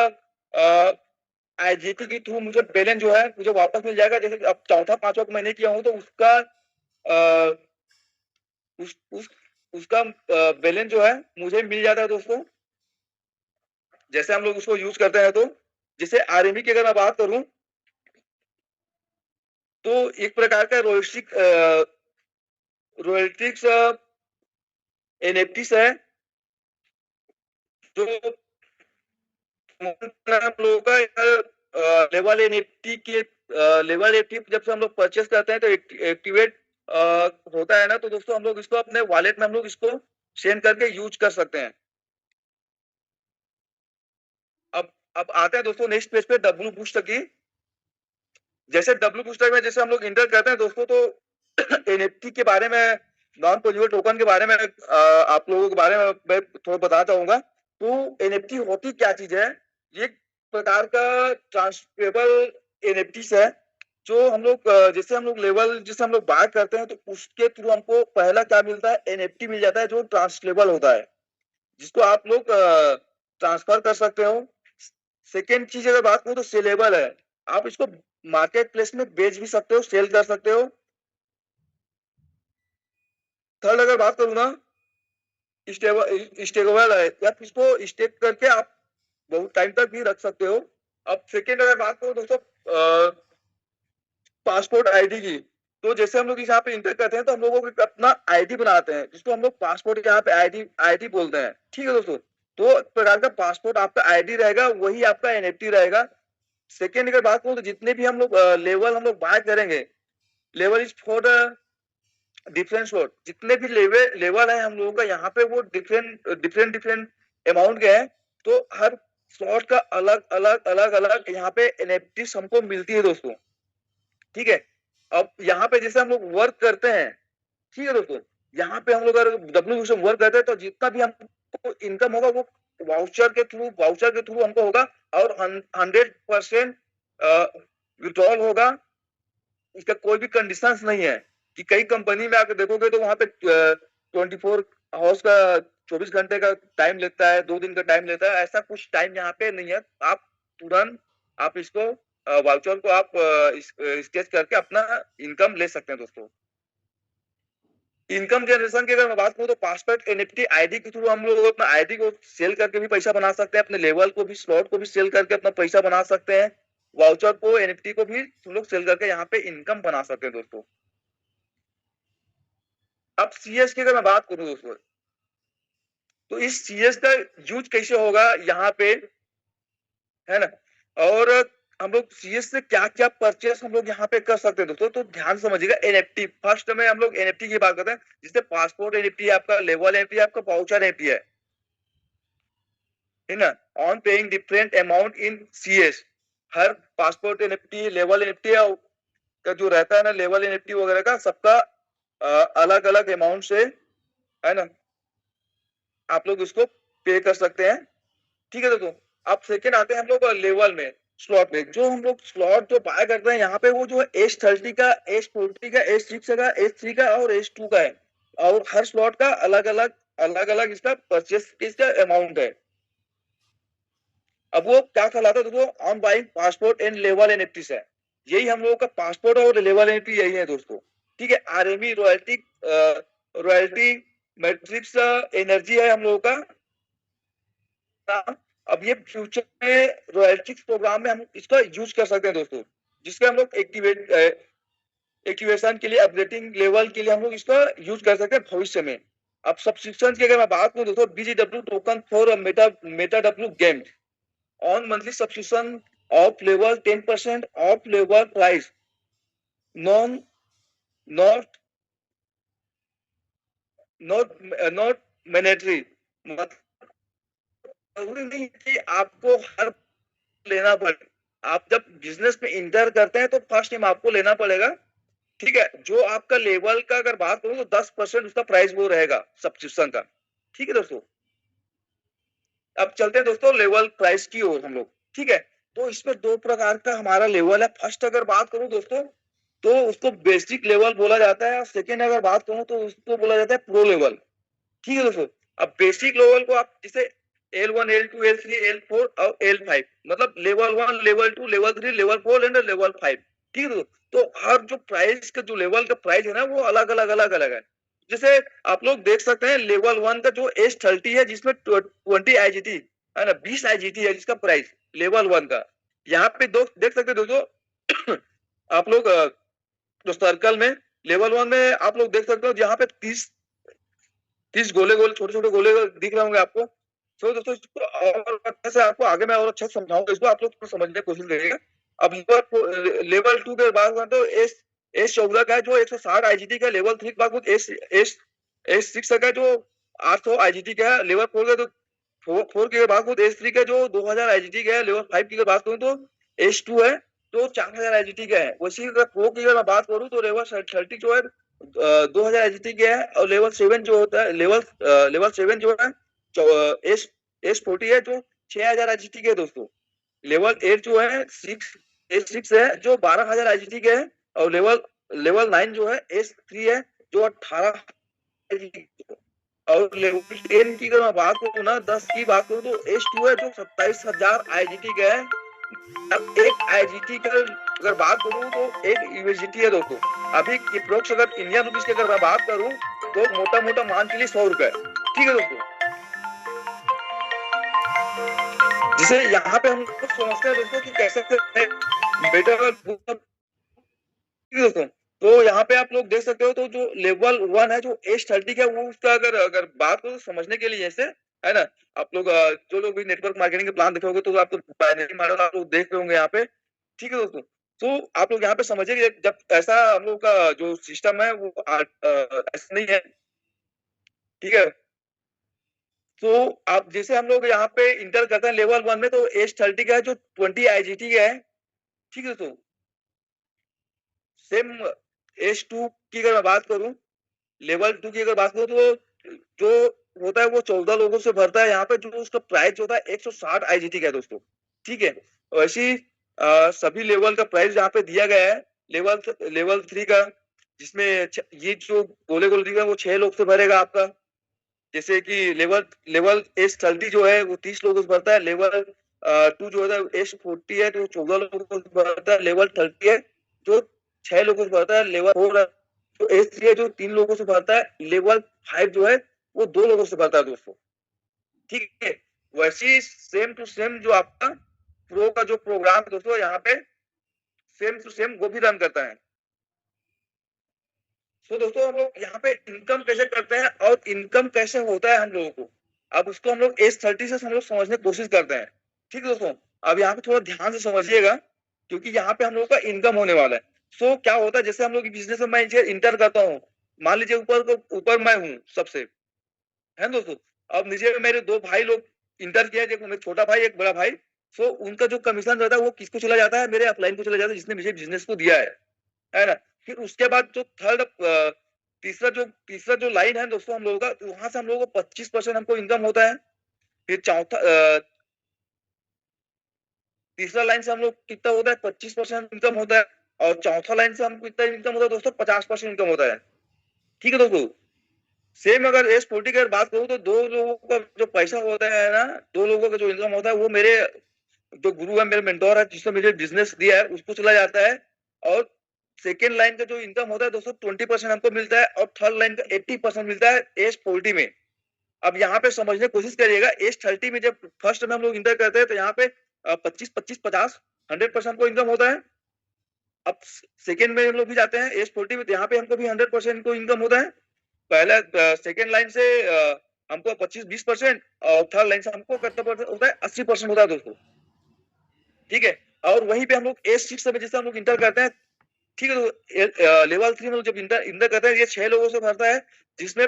आईजीटी के थ्रू मुझे बैलेंस जो है मुझे वापस मिल जाएगा। जैसे अब चौथा पांचवा महीने किया हूँ, तो उसका आ, उस उसका बैलेंस जो है मुझे मिल जाता है दोस्तों, जैसे हम लोग उसको यूज करते हैं। तो जैसे आरएमई की अगर मैं बात करूं, तो एक प्रकार का रॉयल्टिक्स एनएफटीस है, जो हम लोगों का लेवल एनएफटी के लेवल एनएफटी जब से हम लोग परचेस करते हैं तो एक्टिवेट होता है ना, तो दोस्तों हम लोग इसको अपने वॉलेट में हम लोग इसको सेंड करके यूज कर सकते हैं। अब आते हैं दोस्तों नेक्स्ट पेज पे, डब्ल्यू बूस्टर की। जैसे डब्ल्यू बूस्टर में जैसे हम लोग इंटर करते हैं दोस्तों, तो एनएफटी के बारे में, नॉन फंजिबल टोकन के बारे में आप लोगों के बारे में मैं थोड़ा बताना चाहूंगा। तो एनएफटी होती क्या चीज है, ये एक प्रकार का ट्रांसफरेबल एनएफटी है, जो हम लोग जैसे हम लोग लेवल जैसे हम लोग बाय करते हैं, तो उसके थ्रू हमको पहला क्या मिलता है, एनएफटी मिल जाता है, जो ट्रांसफरेबल होता है, जिसको आप लोग ट्रांसफर कर सकते हो। सेकेंड चीज अगर बात करूं तो सेलेबल है, आप इसको मार्केट प्लेस में बेच भी सकते हो, सेल कर सकते हो। थर्ड अगर बात करूँ ना, स्टेबल है, या इसको स्टेक करके आप बहुत टाइम तक भी रख सकते हो। अब सेकेंड अगर बात करूँ दोस्तों पासपोर्ट आईडी की, तो जैसे हम लोग यहाँ पे इंटर करते हैं, तो हम लोगों को अपना आईडी बनाते हैं, जिसको हम लोग पासपोर्ट यहाँ पे आईडी आईडी बोलते हैं। ठीक है दोस्तों, तो एक प्रकार का पासपोर्ट आपका आईडी रहेगा, वही आपका एनएफटी रहेगा। सेकेंड अगर बात करूँ तो जितने भी हम लोग लेवल हम लोग बाय करेंगे, level is for different slot, जितने भी लेवल है हम लोगों का यहाँ पे, वो डिफरेंट अमाउंट के हैं। तो हर स्लॉट का अलग अलग यहाँ पे एनएफटीज हमको मिलती है दोस्तों। ठीक है, अब यहाँ पे जैसे हम लोग वर्क करते हैं, ठीक है दोस्तों, यहाँ पे हम लोग अगर डब्ल्यू से वर्क करते हैं, तो जितना भी हमको इनकम होगा वो वाउचर के थ्रू हमको होगा, और 100% विड्रॉल होगा। इसका कोई भी कंडीशन नहीं है, कि कई कंपनी में आकर देखोगे तो वहां पे 24 आवर्स का, 24 घंटे का टाइम लेता है, 2 दिन का टाइम लेता है, ऐसा कुछ टाइम यहाँ पे नहीं है। आप तुरंत आप इसको वाउचर को आप स्केच करके अपना इनकम ले सकते हैं दोस्तों। इनकम जनरेशन की अगर मैं बात करूँ तो पासवर्ड एनएफटी आईडी के थ्रू हम लोग अपना आईडी को सेल करके भी पैसा बना सकते हैं, अपने लेवल को भी स्लॉट को भी सेल करके अपना पैसा बना सकते हैं, वाउचर को एनएफटी को भी हम लोग सेल करके यहाँ पे इनकम बना सकते हैं दोस्तों। अब सीएस की अगर मैं बात करूँ दोस्तों, तो इस सीएस का यूज कैसे होगा यहाँ पे, है ना, और हम लोग सीएस से क्या क्या परचेस हम लोग यहाँ पे कर सकते हैं दोस्तों, तो ध्यान समझिएगा। एनएफटी फर्स्ट में हम लोग एनएफटी की बात करते हैं, जिससे पासपोर्ट एनएफटी है आपका, लेवल एनएफटी है आपका, वाउचर एनएफटी है ना। On paying different amount in CS, her passport NFT level NFT का जो रहता है ना, लेवल एनएफटी वगैरह का सबका अलग अलग अमाउंट से, है ना, आप लोग इसको पे कर सकते हैं। ठीक है दोस्तों। अब सेकेंड आते हैं हम लोग लेवल में, स्लॉट में। जो हम लोग स्लॉट जो बाय करते हैं यहाँ पे, वो जो है H30 का, H40 का, H6 का, H3 का और H2 का है, और हर स्लॉट का अलग अलग इसका परचेस इसका अमाउंट है। अब वो क्या कहलाता है दोस्तों, on buying passport and level NFT है। यही हम लोगों का पासपोर्ट और लेवल एनएफटी यही है दोस्तों। ठीक है। RME royalty, royalty matrix energy है हम लोगों का। अब ये फ्यूचर में रॉयल्टीज प्रोग्राम में हम इसका यूज कर सकते हैं दोस्तों, जिसके हम लोग एक्टिवेशन के लिए, अपडेटिंग लेवल के लिए हम लोग इसका यूज कर सकते हैं भविष्य में। अब सब्सक्रिप्शन की अगर मैं बात करूं दोस्तों, BGW token for meta W game on monthly subscription of level 10% off level price, non not not not mandatory. मतलब जरूरी नहीं कि आपको हर लेना पड़े। आप जब बिजनेस में इंटर करते हैं तो फर्स्ट टाइम आपको लेना पड़ेगा। ठीक है। जो आपका लेवल का अगर बात करूं तो 10% उसका प्राइस वो रहेगा सब्सक्रिप्शन का। ठीक है दोस्तों। अब चलते हैं दोस्तों लेवल प्राइस की ओर हम लोग। ठीक है। तो इसमें दो प्रकार का हमारा लेवल है। फर्स्ट अगर बात करूं दोस्तों, तो उसको बेसिक लेवल बोला जाता है, और सेकेंड अगर बात करूं तो उसको बोला जाता है प्रो लेवल। ठीक है दोस्तों। अब बेसिक लेवल को आप जैसे L1, L2, L3, L4 और L5, मतलब level 1, level 2, level 3, level 4 and level 5। ठीक है दोस्तों। तो हर जो प्राइस का जो लेवल का प्राइस है ना, वो अलग अलग है। जैसे आप लोग देख सकते हैं लेवल 1 का जो H30 है, जिसमें 20 आईजीटी है ना, 20 आईजीटी है जिसका प्राइस लेवल 1 का। यहाँ पे देख सकते हैं दोस्तों आप लोग जो सर्कल में लेवल 1 में आप लोग देख सकते हो, यहाँ पे 30 गोले गोले छोटे छोटे गोले दिख रहे होंगे आपको। तो दोस्तों इसको और अच्छे से आपको आगे मैं और अच्छे से समझाऊंगा, इसको आप लोग समझने की कोशिश करिएगा। अब लेवल 2 के बाद तो S14 का है जो 160 आईजीटी का, लेवल 3 के बाद S6 का जो 800 आईजीटी का है, लेवल 4 का तो 4 के बाद S3 का जो 2000 आईजीटी का है, लेवल 5 की बात करूं तो S2 है जो 4000 आईजीटी का है। वैसे अगर प्रो की अगर मैं बात करूं तो लेवल 30 जो है 2000 आईजीटी का है, और लेवल 7 जो होता है, लेवल 7 जो है S40 है जो 6000 आईजीटी के है दोस्तों। लेवल 8 जो है S6 है जो 12000 आईजीटी के है, और लेवल 9 जो है S3 है जो 18 और लेवल 10 की अगर मैं बात करूँ ना, 10 की बात करूँ तो S2 है जो 27000 आईजीटी का है। अब एक आईजीटी का अगर बात करूँ तो एक यूएसडीटी है दोस्तों। अभी अप्रोक्स अगर इंडियन रुपीस की अगर मैं बात करूँ तो मोटा मोटा मान के लिए 100 रुपए। ठीक है दोस्तों। जिसे यहाँ पे हम समझते हैं दोस्तों कि कैसे बेटर दोस्तों। तो यहाँ पे आप लोग देख सकते हो, तो जो लेवल 1 है जो H30 का, वो उसका अगर बात करो समझने के लिए जैसे, है ना, आप लोग जो लोग भी नेटवर्क मार्केटिंग के प्लान देखोगे तो आप बाइनरी मॉडल आप लोग देख रहे होंगे यहाँ पे। ठीक है दोस्तों। तो आप लोग यहाँ पे समझिए, जब ऐसा हम लोग का जो सिस्टम है वो ऐसा नहीं है। ठीक है। तो आप जैसे हम लोग यहाँ पे इंटर करते हैं लेवल 1 में, तो H30 का है जो 20 आईजीटी का है। ठीक है दोस्तों। सेम H2 की अगर मैं बात करूं, लेवल 2 की अगर बात करूं तो जो होता है वो 14 लोगों से भरता है। यहाँ पे जो उसका प्राइस होता है 160 आईजीटी का है दोस्तों। ठीक है। वैसे सभी लेवल का प्राइस यहाँ पे दिया गया है। लेवल 3 का, जिसमें ये जो गोले गोले दिख रहा है वो 6 लोग से भरेगा आपका। जैसे कि लेवल S30 जो है वो 30 लोगों से भरता है। लेवल 2 जो है S40 है तो 14 लोगों से भरता है। लेवल 30 है जो 6 लोगों से भरता है। लेवल 4 तो S3 जो 3 लोगों से भरता है, लेवल 5 जो है वो 2 लोगों से भरता है दोस्तों। ठीक है, वैसे सेम टू सेम जो आपका प्रो का जो प्रोग्राम है दोस्तों, यहाँ पे सेम टू सेम वो भी रन करता है। तो दोस्तों हम लोग यहाँ पे इनकम कैसे करते हैं और इनकम कैसे होता है हम लोगों को, अब उसको हम लोग S30 से हम लोग समझने की कोशिश करते हैं। ठीक है दोस्तों, अब यहाँ पे थोड़ा ध्यान से समझिएगा, क्योंकि यहाँ पे हम लोग का इनकम होने वाला है। सो क्या होता है, जैसे हम लोग बिजनेस में मैं इंटर करता हूँ, मान लीजिए ऊपर ऊपर मैं हूँ सबसे, है दोस्तों। अब नीचे में मेरे दो भाई लोग इंटर किया, देखो छोटा भाई एक बड़ा भाई। सो उनका जो कमीशन रहता है वो किसको चला जाता है, मेरे अपलाइन को चला जाता है, जिसने मुझे बिजनेस को दिया है ना। फिर उसके बाद जो थर्ड तीसरा जो लाइन है दोस्तों हम लोगों का, वहां से हम लोगों को 25% हमको इनकम होता है। फिर तीसरा लाइन से हम लोग कितना होता है, 25% इनकम होता है। और चौथा लाइन से हमको कितना इनकम होता है दोस्तों, 50% इनकम होता है। ठीक है दोस्तों, सेम अगर S40 की अगर बात करूं तो दो लोगों का जो पैसा होता है ना, दो लोगों का जो इनकम होता है वो मेरे जो गुरु है, मेरे मेंटोर है, जिसने मुझे बिजनेस दिया है, उसको चला जाता है। और सेकेंड लाइन का जो इनकम होता है दोस्तों 20% हमको मिलता है, और थर्ड लाइन का 80% मिलता है S40 में। अब यहाँ पे समझने की कोशिश करिएगा, S30 में जब फर्स्ट में हम लोग इंटर करते हैं तो यहाँ पे 25-25-50 100% को इनकम होता है। अब सेकेंड में हम लोग भी जाते हैं S40 में, तो यहाँ पे हमको भी 100% को इनकम होता है। पहला सेकेंड लाइन से हमको 25-20%, और थर्ड लाइन से हमको कितना परसेंट होता है, 80% होता है दोस्तों। ठीक है, और वहीं पे हम लोग S6 में जैसे हम लोग इंटर करते हैं, ठीक है, तो लेवल 3 में जब इंटर इंटर करते हैं, ये 6 लोगों से भरता है, जिसमें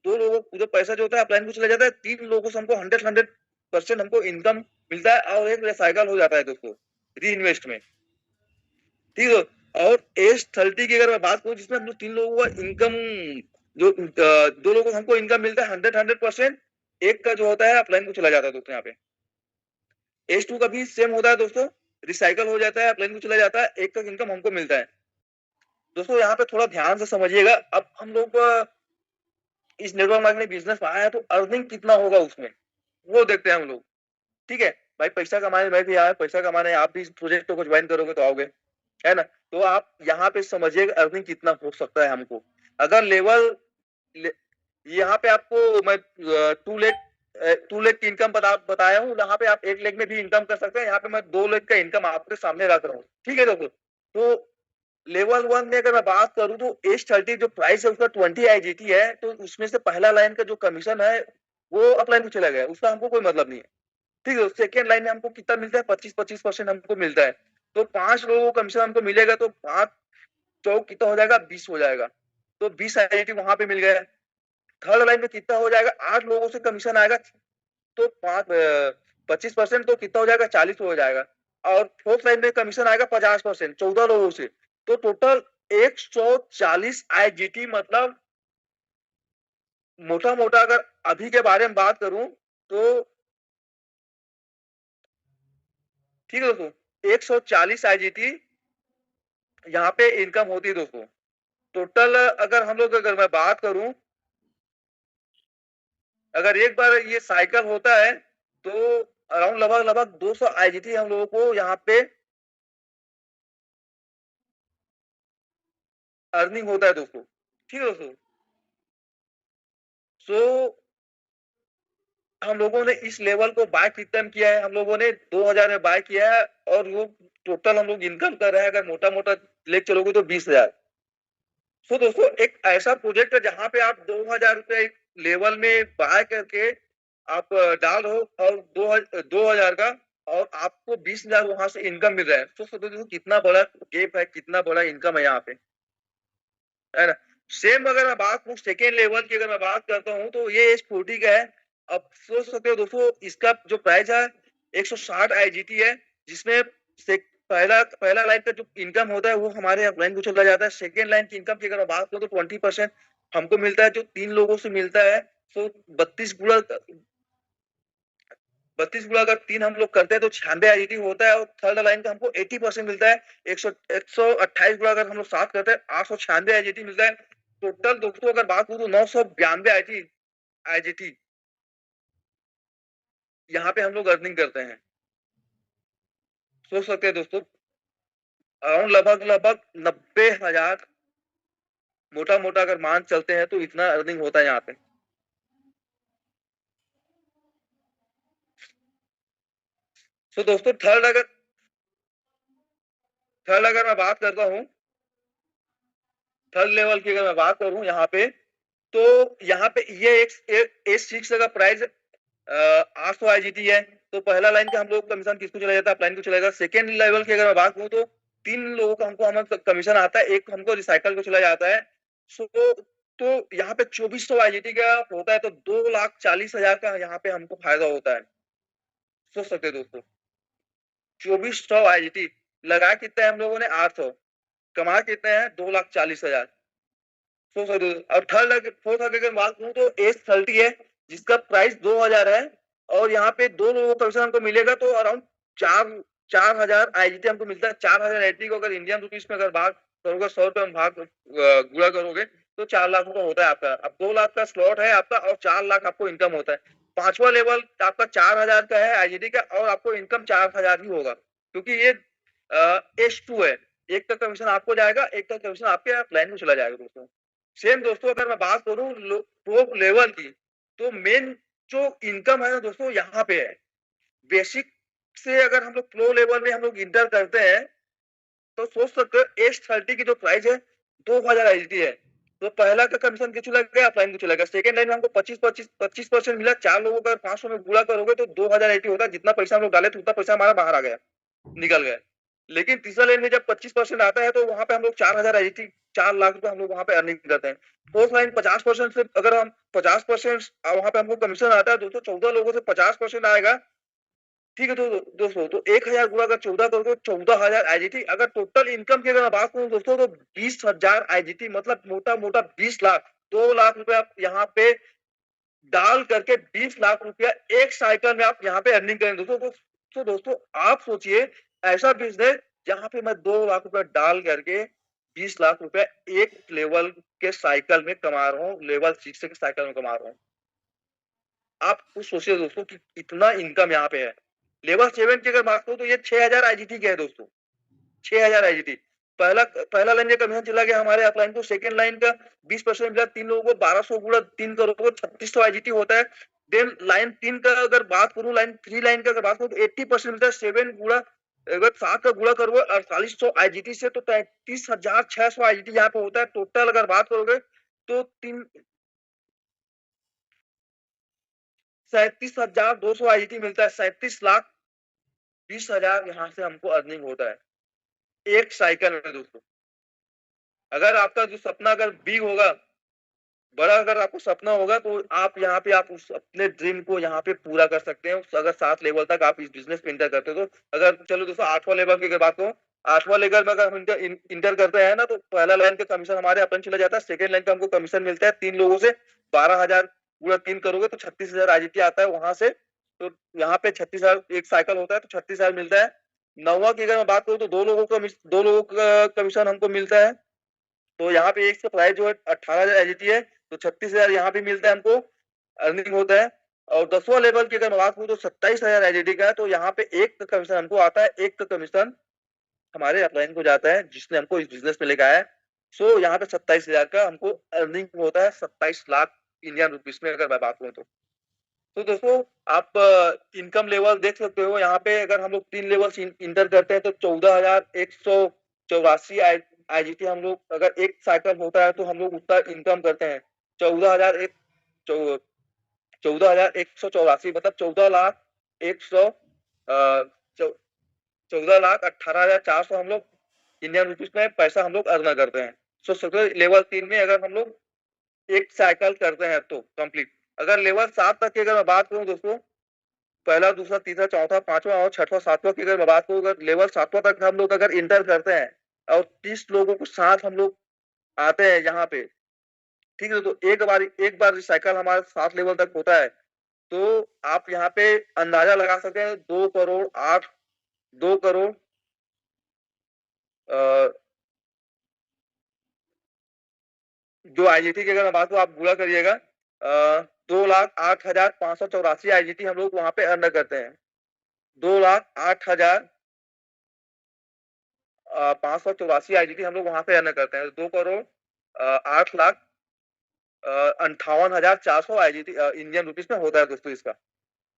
दो लोगों जो पैसा जो होता है अपलाइन को चला जाता है, 3 लोगों से हमको 100% हमको इनकम मिलता है, और एक रिसाइकल हो जाता है दोस्तों री इन्वेस्ट में। ठीक है, और S30 की अगर मैं बात करूं, जिसमें हम लोग 3 लोगों का इनकम, जो दो लोगों को हमको इनकम मिलता है 100%, एक का जो होता है अपलाइन को चला जाता है दोस्तों। यहाँ पे S2 का भी सेम होता है दोस्तों, रिसाइकल हो जाता है, अपलाइन को चला जाता है, एक का इनकम हमको मिलता है। दोस्तों यहाँ पे थोड़ा ध्यान से समझिएगा, अब हम लोग इस नेटवर्क मार्केटिंग बिजनेस में आया है, तो अर्निंग कितना होगा उसमें, वो देखते हैं हम लोग। ठीक है भाई, पैसा कमाने मैं भी आया, पैसा कमाने आप भी इस प्रोजेक्ट को ज्वाइन करोगे तो आओगे, है ना। तो आप यहाँ पे समझिएगा अर्निंग कितना हो सकता है हमको। अगर यहाँ पे आपको मैं 2 लाख की इनकम बताया हूँ, यहाँ पे आप 1 लाख में भी इनकम कर सकते हैं। यहाँ पे मैं 2 लाख का इनकम आपके सामने रख रहा हूँ। ठीक है दोस्तों, तो लेवल 1 में अगर मैं बात करूं तो S30 जो प्राइस है उसका 20 IGT है, तो उसमें से पहला लाइन का जो कमीशन है वो अपलाइन को चला गया, उसका हमको कोई मतलब नहीं है। ठीक है, सेकेंड लाइन में हमको कितना मिलता है, 25% हमको मिलता है। तो 5 लोगों को कमीशन हमको मिलेगा, तो 5 चौक कितना हो जाएगा, 20 हो जाएगा। तो 20 IGT वहां पे मिल गया। थर्ड लाइन में कितना हो जाएगा, 8 लोगों से कमीशन आएगा, तो 25% तो कितना हो जाएगा, 40 हो जाएगा। और फोर्थ लाइन में कमीशन आएगा 50%, 14 लोगों से। तो टोटल 140 IGT, मतलब मोटा मोटा अगर अभी के बारे में बात करूं तो, ठीक है दोस्तों, 140 IGT यहाँ पे इनकम होती है दोस्तों। टोटल अगर हम लोग, अगर मैं बात करूं, अगर एक बार ये साइकिल होता है तो अराउंड लगभग लगभग 200 IGT हम लोगों को यहाँ पे अर्निंग होता है दोस्तों। ठीक है दोस्तों, सो हम लोगों ने इस लेवल को बाय कितना में किया है, हम लोगों ने 2000 में बाय किया है, और वो टोटल हम लोग इनकम कर रहे हैं, अगर मोटा मोटा लेके चलोगे तो 20,000। सो दोस्तों एक ऐसा प्रोजेक्ट है जहां पे आप 2000 रुपये लेवल में बाय करके आप डाल रहे हो, और 2000 का, और आपको 20,000 वहां से इनकम मिल रहा है। तो सोचो देखो कितना बड़ा गेप है, कितना बड़ा इनकम है यहाँ पे, है ना। सेम अगर मैं बात करूं सेकेंड लेवल की, अगर मैं बात करता हूं तो ये S40 का है। अब सोच सकते हो दोस्तों, इसका जो प्राइस है 160 IGT है, जिसमें से पहला पहला लाइन का जो इनकम होता है वो हमारे अपलाइन को चला जाता है। सेकेंड लाइन की इनकम की अगर मैं बात करूं तो 20% हमको मिलता है, जो 3 लोगों से मिलता है। तो 32 गुणा अगर 3 हम लोग करते हैं तो 96 IGT होता है, और थर्ड लाइन का हमको 80% मिलता है। 128 गुणा अगर हम लोग 7 करते हैं, 896 IGT मिलता है। टोटल दोस्तों अगर बात करूं तो 992 IGT यहाँ पे हम लोग अर्निंग करते हैं। सोच सकते हैं दोस्तों, अराउंड लगभग लगभग 90,000 मोटा मोटा अगर मान चलते हैं तो इतना अर्निंग होता है यहाँ पे। तो दोस्तों थर्ड अगर मैं बात करता हूँ, थर्ड लेवल की अगर मैं बात करूँ यहाँ पे, तो यहाँ पे ये एक S6 का प्राइस 800 IGT है। तो पहला लाइन का हम लोग कमीशन किसको चला जाता है, अपलाइन को चलेगा। सेकेंड लेवल की अगर मैं बात करूँ तो 3 लोगों का हमको हमारा कमीशन आता है, एक हमको रिसाइकल को चला जाता है। सो तो यहाँ पे 2400 IGT का होता है, तो 2,40,000 का यहाँ पे हमको फायदा होता है। सोच सकते हैं दोस्तों, 2400 IGT लगा कितने हम लोगों ने 800, कमा कितने हैं 2,40,000। सोच सकते हो। और फोर्थ अगर बात करूँ तो S30 है, जिसका प्राइस 2,000 है, और यहाँ पे 2 लोगों का कमीशन हमको मिलेगा, तो अराउंड 4,000 IGT हमको मिलता है। 4,000 IGT को अगर इंडियन रुपीज में अगर भाग करोगे, 100 रुपए में भाग गुणा करोगे, तो 4 लाख रुपए होता है आपका। अब 2 लाख का स्लॉट है आपका, और 4 लाख आपको इनकम होता है। पांचवा लेवल आपका 4,000 का है IGT का, और आपको इनकम 4,000 ही होगा, क्योंकि ये S2 है। एक का कमीशन आपको जाएगा, एक का कमीशन आपके क्लाइंट को चला जाएगा दोस्तों। सेम दोस्तों अगर मैं बात करूं टॉप लेवल की, तो मेन जो इनकम है ना दोस्तों यहाँ पे है। बेसिक से अगर हम लोग प्रो लेवल में हम लोग इंटर करते हैं, तो सोच सकते हो S30 की जो प्राइस है 2,000 IGT है। तो पहला का कमीशन किस चला गया, अपलाइन को चला गया। सेकंड लाइन में हमको 25% मिला। 4 लोगों का 500 में गुणा करोगे तो 2,000 IGT होता है। जितना पैसा हम लोग डाले थे उतना पैसा हमारा बाहर आ गया, निकल गया। लेकिन तीसरा लाइन में जब 25% आता है, तो वहां पे हम लोग 4,000 IGT, 4 लाख रुपए हम लोग वहां पे अर्निंग करते हैं। फोर्थ लाइन 50% से अगर हम 50% वहां पे हमको कमीशन आता है दोस्तों, 14 लोगों से 50% आएगा। ठीक है, तो दोस्तों तो 1,000 गुणा अगर 14 करोगे, 14,000 IGT। अगर टोटल इनकम की अगर मैं बात करूं दोस्तों, तो 20,000 IGT, मतलब मोटा मोटा 20 लाख, 2 लाख रुपए आप यहाँ पे डाल करके 20 लाख रुपया एक साइकिल में आप यहाँ पे अर्निंग करें दोस्तों। तो दोस्तों आप सोचिए, ऐसा बिजनेस जहां पे मैं 2 लाख रुपया डाल करके 20 लाख रुपया एक लेवल के साइकिल में कमा रहा हूँ, लेवल 6 के साइकिल में कमा रहा हूँ। आप कुछ सोचिए दोस्तों कि इतना इनकम यहाँ पे है। लेवल 7 की अगर बात करूँ तो ये 6,000 IGT के है दोस्तों, 6,000 IGT। पहला पहला लाइन का कमीशन चला गया हमारे अपलाइन को। सेकंड लाइन का 20% मिला। 3 लोगों को 1200 गुणा 3 करोगे, 3,600 IGT होता है। देन लाइन 3 का अगर बात करूं, लाइन 3 लाइन का अगर बात करूं, तो 80% मिलता है। 7 गुणा अगर 7 का गुणा करोगे 4,800 IGT से, तो 33,600 IGT यहाँ पे होता है। टोटल अगर बात करोगे तो 37,200 IGT मिलता है। 37,20,000 यहाँ से हमको अर्निंग होता है एक साइकिल में दोस्तों। अगर आपका जो सपना अगर बिग होगा, बड़ा अगर आपको सपना होगा, तो आप यहाँ पे आप उस अपने ड्रीम को यहाँ पे पूरा कर सकते हैं। अगर 7 लेवल तक आप इस बिजनेस में इंटर करते हो, तो अगर चलो दोस्तों 8वां लेवल की अगर बात करो, 8वां लेवल में अगर हम इंटर करते हैं ना, तो पहला लाइन का कमीशन हमारे अपन चला जाता है। सेकंड लाइन का हमको कमीशन मिलता है 3 लोगों से 12,000 पूरा 3 करोगे तो 36,000 IGT आता है वहां से। तो यहाँ पे 36,000 एक साइकिल होता है, तो 36,000 मिलता है। 9वां की अगर मैं बात करूँ तो 2 लोगों का कमीशन हमको मिलता है। तो यहाँ पे एक का प्राइस जो है 18,000 IGT है, तो 36,000 यहाँ भी मिलता है हमको, अर्निंग होता है। और 10वां लेवल की अगर मैं बात करूँ तो 27,000 IGT का है। तो यहाँ पे एक का कमीशन हमको आता है, एक का कमीशन हमारे अपलाइन को जाता है, जिसने हमको इस बिजनेस में लेकर आया है। सो यहाँ पे 27,000 का हमको अर्निंग होता है, 27 लाख इंडियन रुपीज में अगर मैं बात करूँ तो दोस्तों आप इनकम लेवल देख सकते हो। यहाँ पे अगर हम लोग 3 लेवल इंटर करते हैं, तो 14,184 IGT हम लोग अगर एक साइकिल होता है, तो हम लोग उतना इनकम करते हैं। 14,184, मतलब 14,18,400 हम लोग इंडियन रुपीज में पैसा हम लोग अर्न करते हैं। सोच सकते हो लेवल 3 में अगर हम लोग एक साइकिल करते हैं तो कंप्लीट। अगर लेवल 7 तक की अगर मैं बात करूं दोस्तों, पहला दूसरा तीसरा चौथा पांचवा और छठवां सातवां की अगर मैं बात करूं, अगर लेवल 7वां तक हम लोग अगर इंटर करते हैं, और 30 लोगों को साथ हम लोग आते हैं यहाँ पे, ठीक है, तो एक बार रिसाइकल हमारे 7 लेवल तक होता है, तो आप यहाँ पे अंदाजा लगा सकते हैं 2 करोड़ जो IGT की अगर मैं बात करूं, आप पूरा करिएगा, 2,08,584 IGT हम लोग वहां पे अर्न करते हैं। 2,08,584 IGT हम लोग वहां पे अर्न करते हैं। 2 crore 8 lakh 58,400 IGT Indian rupees में होता है दोस्तों इसका।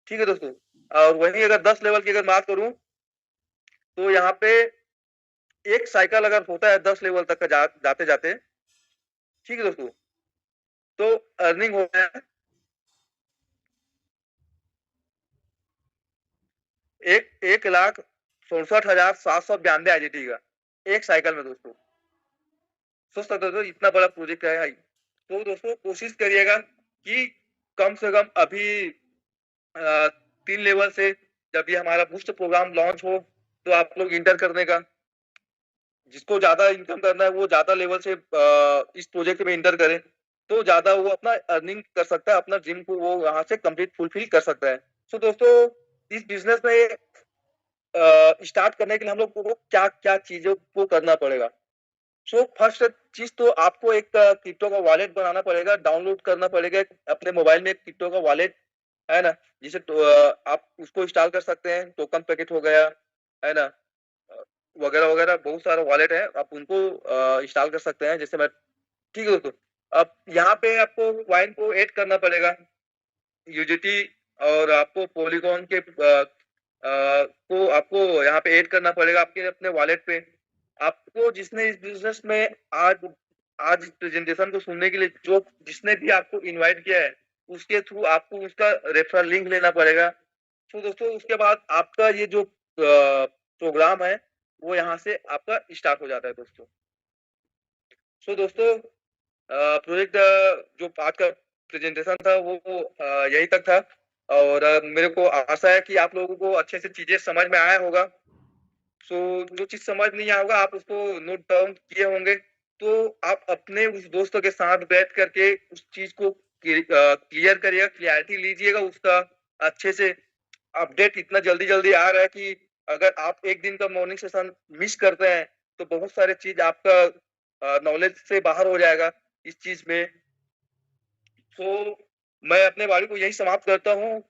ठीक है दोस्तों। और वहीं अगर 10 लेवल की अगर बात करूं तो यहाँ पे एक साइकिल अगर होता है 10 लेवल तक का जाते जाते, ठीक है दोस्तों, तो अर्निंग होता है 1,67,792 IGT का एक साइकिल में दोस्तों। सोच सकते हो इतना बड़ा प्रोजेक्ट है। तो दोस्तों कोशिश करिएगा कि कम से कम अभी 3 लेवल से जब ये हमारा बूस्ट प्रोग्राम लॉन्च हो तो आप लोग इंटर करने का, जिसको ज्यादा इनकम करना है वो ज्यादा लेवल से इस प्रोजेक्ट में इंटर करे तो ज्यादा वो अपना अर्निंग कर सकता है, अपना ड्रीम को वो वहां से कंप्लीट फुलफिल कर सकता है। सो दोस्तों इस बिजनेस में स्टार्ट करने के लिए हम लोग को क्या क्या चीजों को करना पड़ेगा। सो फर्स्ट चीज तो आपको एक क्रिप्टो का वॉलेट बनाना पड़ेगा, डाउनलोड करना पड़ेगा अपने मोबाइल में। क्रिप्टो का वॉलेट है ना, जिसे तो, आप उसको इंस्टॉल कर सकते हैं। टोकन पैकेट हो गया है ना, वगैरह वगैरह बहुत सारे वॉलेट है, आप उनको इंस्टॉल कर सकते हैं। जैसे मैं, ठीक है दोस्तों, अब यहाँ पे आपको वाइन को ऐड करना पड़ेगा यूजिटी, और आपको पॉलीगॉन के को आपको यहाँ पे ऐड करना पड़ेगा आपके अपने वॉलेट पे। आपको जिसने इस बिजनेस में आज आज इस प्रेजेंटेशन को सुनने के लिए जो जिसने भी आपको इनवाइट किया है उसके थ्रू आपको उसका रेफरल लिंक लेना पड़ेगा। तो दोस्तों उसके बाद आपका ये जो प्रोग्राम है वो यहाँ से आपका स्टार्ट हो जाता है दोस्तों। सो दोस्तों प्रोजेक्ट जो आज का प्रेजेंटेशन था वो यही तक था। और मेरे को आशा है कि आप लोगों को अच्छे से चीजें समझ में आया होगा। सो जो चीज समझ नहीं आया होगा आप उसको नोट डाउन किए होंगे, तो आप अपने उस दोस्तों के साथ बैठ करके उस चीज को क्लियर करिएगा, क्लियरिटी लीजिएगा उसका अच्छे से। अपडेट इतना जल्दी जल्दी आ रहा है कि अगर आप एक दिन का मॉर्निंग सेशन मिस करते हैं तो बहुत सारे चीज आपका नॉलेज से बाहर हो जाएगा इस चीज में। तो मैं अपने बारी को यही समाप्त करता हूँ।